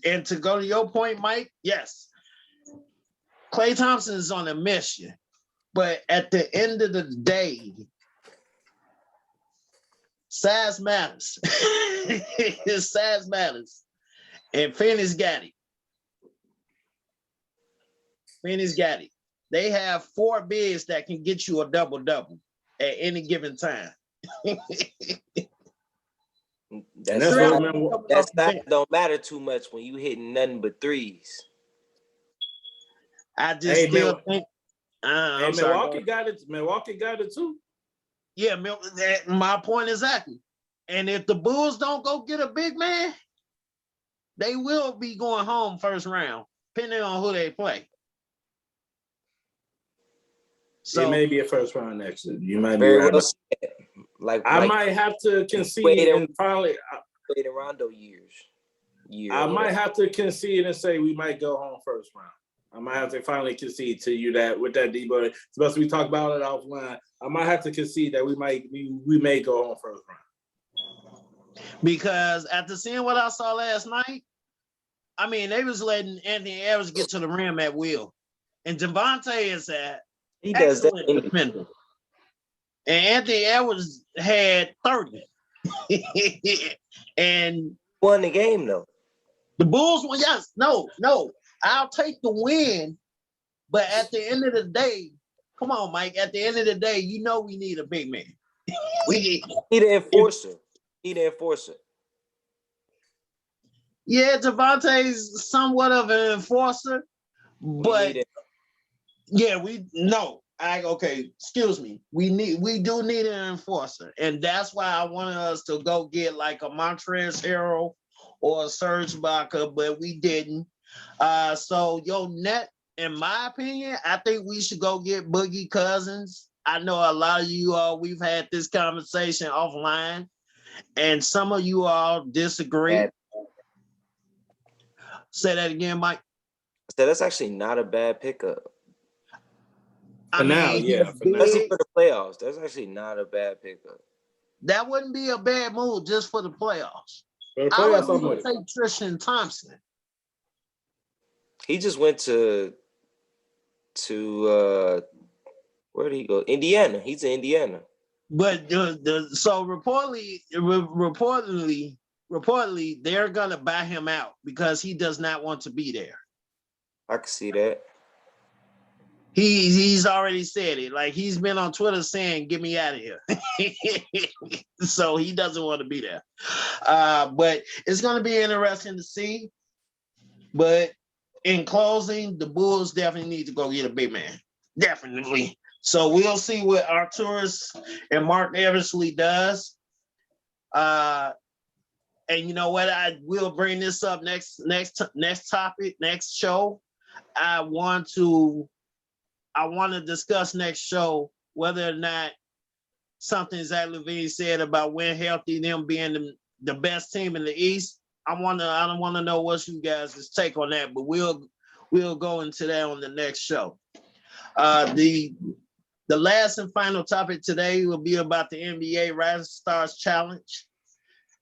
And to go to your point, Mike, yes. Klay Thompson is on a mission. But at the end of the day, size matters. Size matters. And Phoenix got it. Phoenix got it. They have 4 bigs that can get you a double-double at any given time. That don't matter too much when you hitting nothing but threes. I just still think. Milwaukee got it. Milwaukee got it too. Yeah, my point exactly. And if the Bulls don't go get a big man, they will be going home first round, depending on who they play. So it may be a first round exit. You might be very right. Well said. I might have to concede and finally wait around those years. I might have to concede and say we might go home first round. I might have to finally concede to you that with that Debo, supposed to be talking about it offline. I might have to concede that we may go home first round. Because after seeing what I saw last night, I mean, they was letting Anthony Edwards get to the rim at will. And Devontae is he does that defender. And Anthony Edwards had 30. And won the game though. The Bulls won, yes, no. I'll take the win. But at the end of the day, come on, Mike. At the end of the day, you know we need a big man. We need an enforcer. Yeah, Devontae's somewhat of an enforcer, but excuse me. We do need an enforcer, and that's why I wanted us to go get like a Montrezl Harrell or a Serge Ibaka, but we didn't. So net, in my opinion, I think we should go get Boogie Cousins. I know a lot of you all, we've had this conversation offline, and some of you all disagree. Say that again, Mike. So that's actually not a bad pickup. Especially for the playoffs. That's actually not a bad pickup. That wouldn't be a bad move just for the playoffs. I would say Tristan Thompson. He just went to where did he go? Indiana. He's in Indiana. But so reportedly, they're gonna buy him out because he does not want to be there. I can see that. He's already said it. Like he's been on Twitter saying, "Get me out of here." So he doesn't want to be there. But it's gonna be interesting to see. But in closing, the Bulls definitely need to go get a big man. Definitely. So we'll see what Arturas and Mark Eversley does. And you know what? I will bring this up next topic, next show. I want to discuss next show whether or not something Zach LaVine said about when healthy, them being the best team in the East. I want to know what's you guys' take on that, but we'll go into that on the next show. The last and final topic today will be about the NBA Rising Stars Challenge.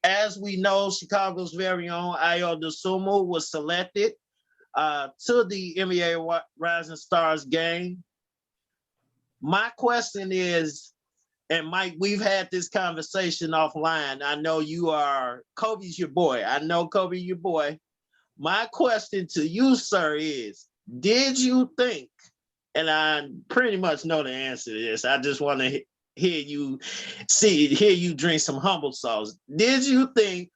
As we know, Chicago's very own Ayo Dosunmu was selected to the NBA Rising Stars game. My question is, and Mike, we've had this conversation offline. I know Kobe's your boy. I know Kobe, your boy. My question to you, sir, is, did you think and I pretty much know the answer to this. I just want to hear you drink some humble sauce. Did you think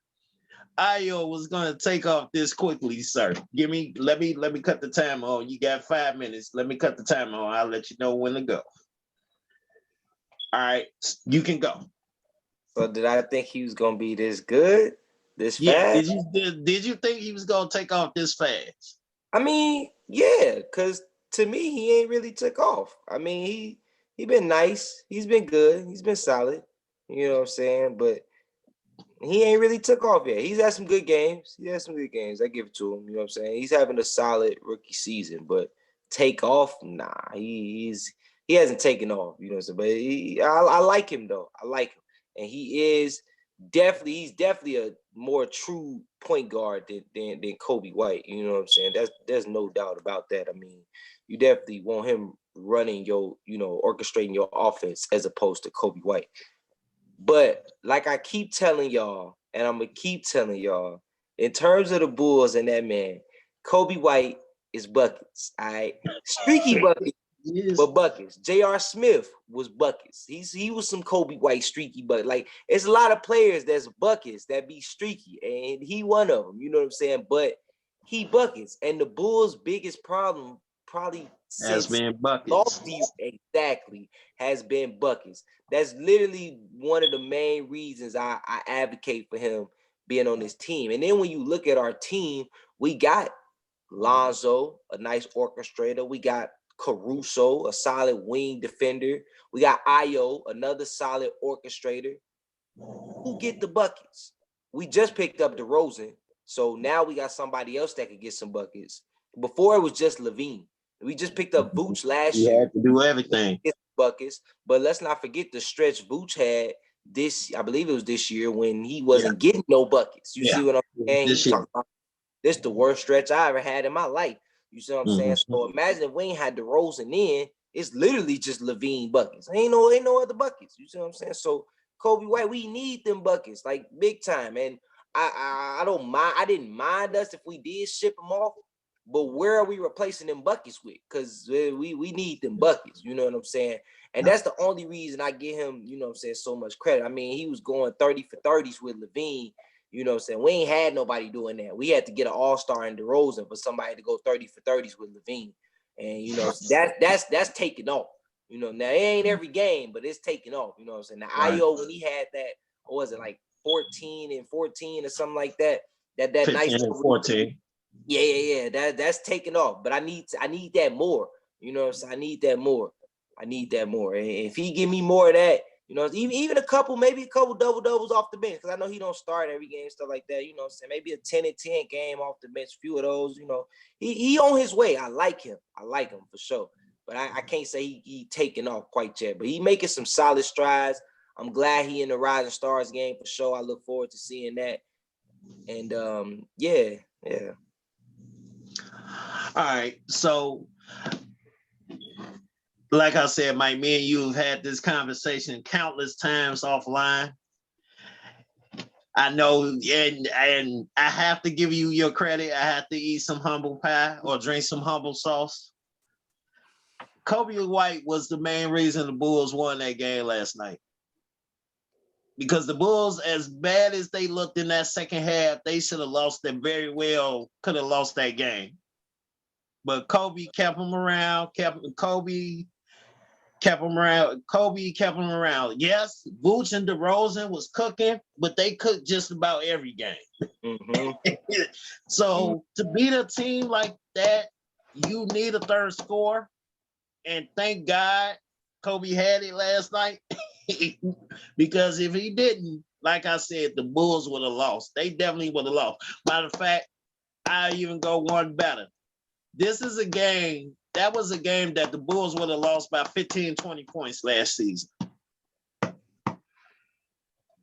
Ayo was gonna take off this quickly, sir? Let me cut the timer on. You got 5 minutes. Let me cut the timer on. I'll let you know when to go. All right, you can go. So did I think he was gonna be this good, this Yeah, fast? did you think he was gonna take off this fast? I mean, yeah, because to me, he ain't really took off. I mean, he been nice. He's been good. He's been solid. You know what I'm saying? But he ain't really took off yet. He's had some good games. He had some good games. I give it to him. You know what I'm saying? He's having a solid rookie season, but take off, nah. He hasn't taken off. You know what I'm saying? But I like him though. I like him, and he's definitely a more true point guard than Kobe White. You know what I'm saying? There's no doubt about that. I mean, you definitely want him running orchestrating your offense as opposed to Kobe White. But like I keep telling y'all, and I'm gonna keep telling y'all, in terms of the Bulls and that man, Kobe White is buckets. All right, streaky buckets. Yes. But buckets. J.R. Smith was buckets. He was some Kobe White streaky bucket. Like, it's a lot of players that's buckets that be streaky, and he one of them. You know what I'm saying? But he buckets, and the Bulls' biggest problem probably Has since been buckets. lost you exactly has been buckets. That's literally one of the main reasons I advocate for him being on this team. And then when you look at our team, we got Lonzo, a nice orchestrator. We got Caruso, a solid wing defender. We got Ayo, another solid orchestrator. Who get the buckets? We just picked up DeRozan, so now we got somebody else that could get some buckets. Before it was just Levine. We just picked up Vooch last year. Had to do everything. Get buckets, but let's not forget the stretch Vooch had I believe it was this year when he wasn't getting no buckets. You see what I'm saying? He's talking about this the worst stretch I ever had in my life. You see what I'm saying? So imagine if we ain't had DeRozan in, it's literally just Levine buckets. Ain't no other buckets. You see what I'm saying? So Kobe White, we need them buckets like big time. And I don't mind. I didn't mind us if we did ship them off, but where are we replacing them buckets with? Because we need them buckets. You know what I'm saying? And that's the only reason I give him, you know what I'm saying, so much credit. I mean, he was going 30 for 30s with Levine. You know what I'm saying? We ain't had nobody doing that. We had to get an all-star in DeRozan for somebody to go 30 for 30s with Levine. And, you know, that's taking off. You know, now it ain't every game, but it's taking off. You know what I'm saying? Now, Ayo, when he had that, what was it, like 14 and 14 or something like that? That nice 14. Yeah. That's taking off. But I need that more. You know what I'm saying? I need that more. And if he give me more of that, you know, even maybe a couple double-doubles off the bench, because I know he don't start every game, stuff like that. You know what I'm saying? Maybe a 10 and 10 game off the bench, a few of those, you know. He on his way. I like him for sure. But I can't say he taking off quite yet. But he making some solid strides. I'm glad he in the Rising Stars game for sure. I look forward to seeing that. And yeah. All right. So like I said, Mike, me and you have had this conversation countless times offline. I know, and I have to give you your credit. I have to eat some humble pie or drink some humble sauce. Kobe White was the main reason the Bulls won that game last night. Because the Bulls, as bad as they looked in that second half, they should have lost them very well, could have lost that game. But Kobe kept them around, Kobe kept them around. Yes, Vooch and DeRozan was cooking, but they cooked just about every game. So to beat a team like that, you need a third scorer. And thank God Kobe had it last night. Because if he didn't, like I said, the Bulls would have lost. They definitely would have lost. Matter of fact, I even go one better. This is a game, that was a game that the Bulls would have lost by 15, 20 points last season.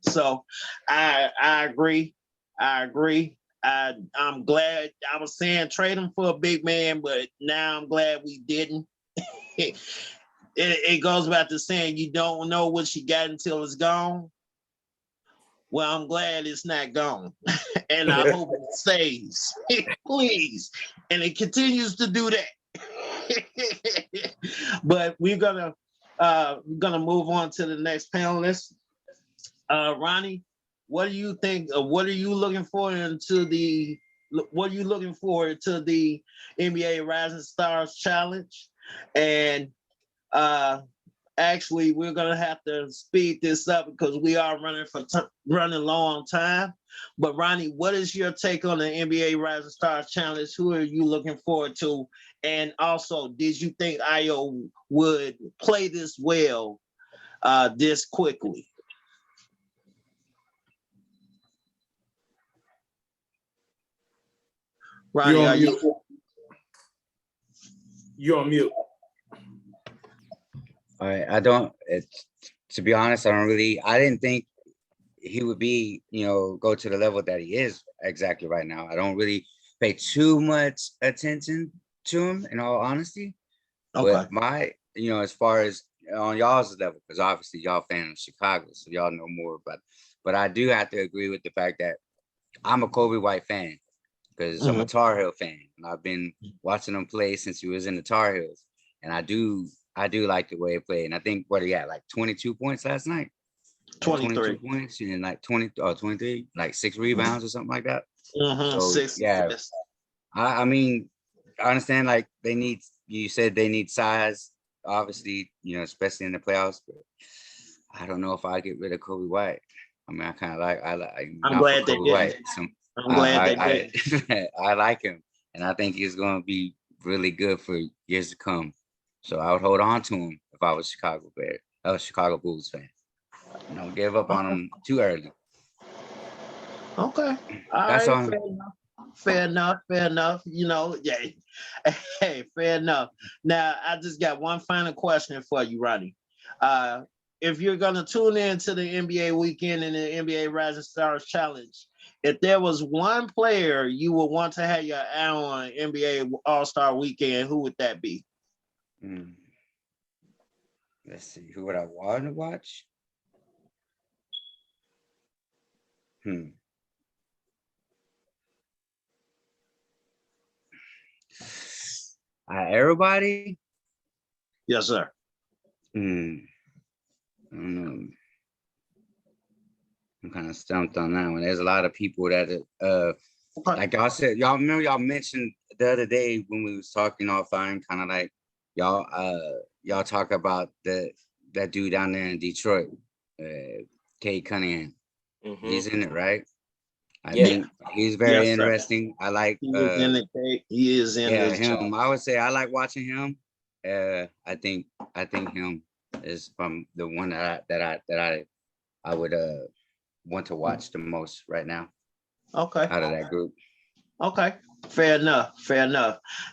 So I agree. I'm glad. I was saying trade him for a big man, but now I'm glad we didn't. It goes back to saying you don't know what you got until it's gone. Well, I'm glad it's not gone. And I hope it stays. Please. And it continues to do that. But we're gonna move on to the next panelist. Ronnie, what do you think? What are you looking for into the? What are you looking for to the NBA Rising Stars Challenge? And actually, we're gonna have to speed this up because we are running low on time. But Ronnie, what is your take on the NBA Rising Stars Challenge? Who are you looking forward to? And also, did you think Io would play this well this quickly? Ronnie, are you? You're on mute. All right, to be honest, I didn't think he would be, go to the level that he is exactly right now. I don't really pay too much attention to him, in all honesty. Okay. But as far as on y'all's level, because obviously y'all fan of Chicago, so y'all know more about it. But I do have to agree with the fact that I'm a Kobe White fan because I'm a Tar Heel fan. And I've been watching him play since he was in the Tar Heels. And I do like the way he played. And I think what he had, like 22 points last night. 23 points and like 23, like 6 rebounds or something like that. So 6. yeah, I mean, I understand like you said they need size, obviously, especially in the playoffs. But I don't know if I get rid of Kobe White. I mean, I'm glad they did. I'm glad they did. I like him, and I think he's going to be really good for years to come. So I would hold on to him if I was a Chicago Bulls fan. Don't give up on him too early. Okay. That's all. Fair enough. Yeah. Hey, fair enough. Now, I just got one final question for you, Ronnie. If you're going to tune in to the NBA weekend and the NBA Rising Stars Challenge, if there was one player you would want to have your eye on NBA All-Star Weekend, who would that be? Let's see. Who would I want to watch? Everybody? Yes, sir. I don't know. I'm kind of stumped on that one. There's a lot of people that like y'all said, y'all remember y'all mentioned the other day when we was talking offline, kind of like y'all talk about that dude down there in Detroit, Cade Cunningham. He's in it, right? I think he's very interesting. I like he is in this him. chart. I would say I like watching him. I think him is from the one that I would want to watch the most right now. Okay. Out of that group. Okay. Fair enough.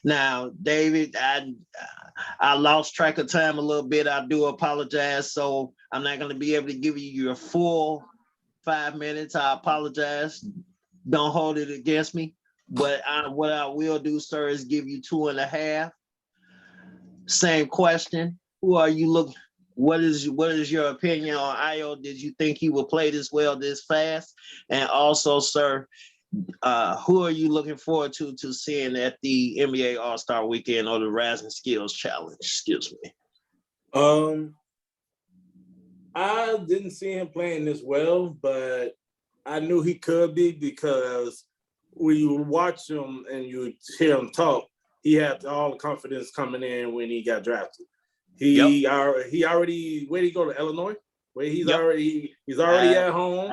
Now, David, I lost track of time a little bit. I do apologize. So I'm not going to be able to give you your full 5 minutes. I apologize. Don't hold it against me. But what I will do, sir, is give you 2.5. Same question. Who are you looking? What is your opinion on Io? Did you think he would play this well this fast? And also, sir, who are you looking forward to seeing at the NBA All-Star Weekend or the Rising Skills Challenge? Excuse me. I didn't see him playing this well, but I knew he could be because when you watch him and you hear him talk, he had all the confidence coming in when he got drafted. He already where did he go to Illinois? Where he's already at home.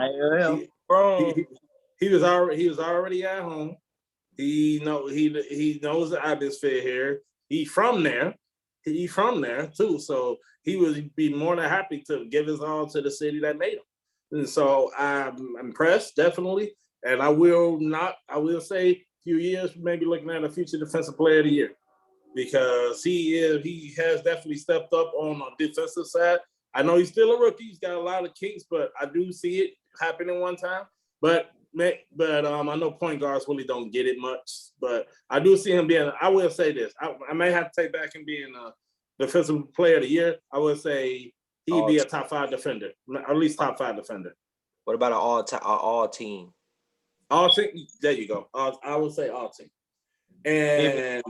He was already at home. He knows the atmosphere here. He's from there too. So he would be more than happy to give his all to the city that made him. And so I'm impressed, definitely. And I will say a few years, maybe looking at a future defensive player of the year. Because he has definitely stepped up on the defensive side. I know he's still a rookie. He's got a lot of kinks, but I do see it happening one time. But I know point guards really don't get it much. But I do see him being. I will say this. I may have to take back him being a defensive player of the year. I would say he'd be a top 5 defender, or at least top 5 defender. What about an all team? All team. There you go. I would say all team. And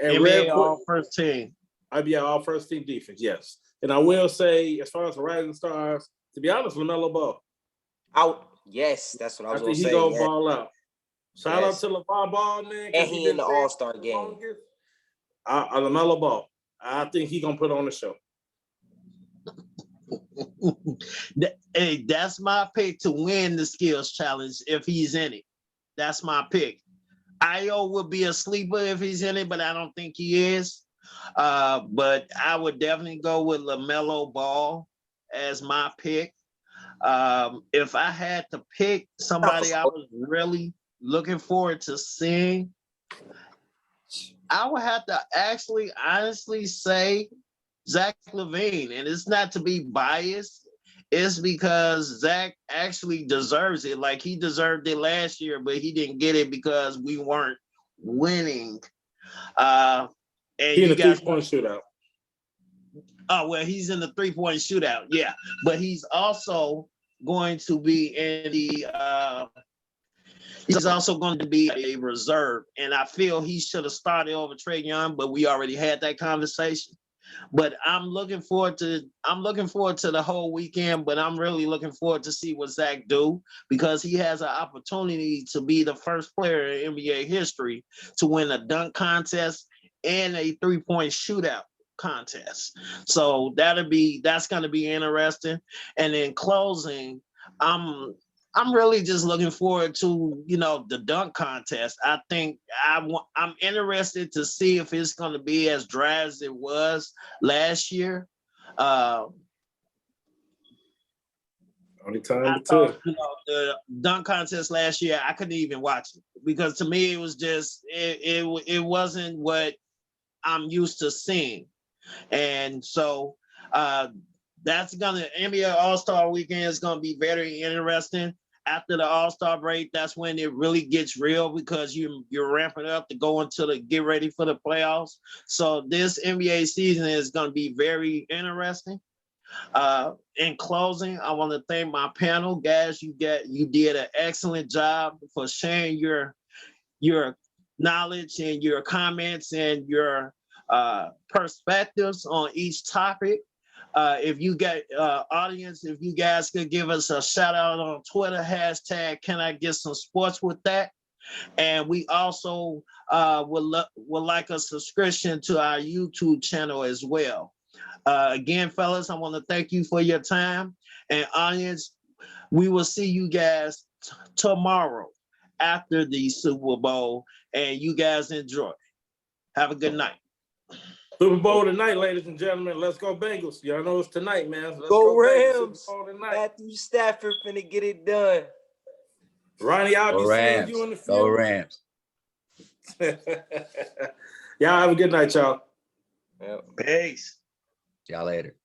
NBA All First Team. I'd be all first team defense, yes. And I will say, as far as the rising stars, to be honest, LaMelo Ball. Out. Yes, that's what I was I gonna think he say. gonna Yeah. ball out. Shout out Yes. to LeVar Ball, man. And he in the All-Star game. LaMelo Ball. I think he gonna put on the show. Hey, that's my pick to win the skills challenge if he's in it. That's my pick. Io would be a sleeper if he's in it, but I don't think he is. But I would definitely go with LaMelo Ball as my pick. If I had to pick somebody I was really looking forward to seeing, I would have to actually honestly say Zach LaVine. And it's not to be biased. It's because Zach actually deserves it. Like he deserved it last year, but he didn't get it because we weren't winning. And he in you the guys 3-point shootout. Oh, well, he's in the 3-point shootout. Yeah. But he's also going to be in the he's also going to be a reserve. And I feel he should have started over Trae Young, but we already had that conversation. But I'm looking forward to the whole weekend, but I'm really looking forward to see what Zach do because he has an opportunity to be the first player in NBA history to win a dunk contest and a 3-point shootout contest. So that's going to be interesting. And in closing, I'm really just looking forward to, the dunk contest. I think I'm interested to see if it's going to be as dry as it was last year. Only time I to thought, the dunk contest last year, I couldn't even watch it because to me it was just it wasn't what I'm used to seeing, and so that's NBA All-Star Weekend is gonna be very interesting. After the All-Star break, that's when it really gets real because you're ramping up to go into get ready for the playoffs. So this NBA season is going to be very interesting. In closing, I want to thank my panel, guys. You did an excellent job for sharing your knowledge and your comments and your perspectives on each topic. If you got audience, if you guys could give us a shout out on Twitter, hashtag can I get some sports with that? And we also would like a subscription to our YouTube channel as well. Again, fellas, I want to thank you for your time. And audience, we will see you guys tomorrow after the Super Bowl. And you guys enjoy. Have a good night. Super Bowl tonight, ladies and gentlemen. Let's go Bengals. Y'all know it's tonight, man. Let's go Rams. Super Bowl tonight. Matthew Stafford finna get it done. Ronnie, I'll be seeing you in the field. Go Rams. Y'all have a good night, y'all. Peace. See y'all later.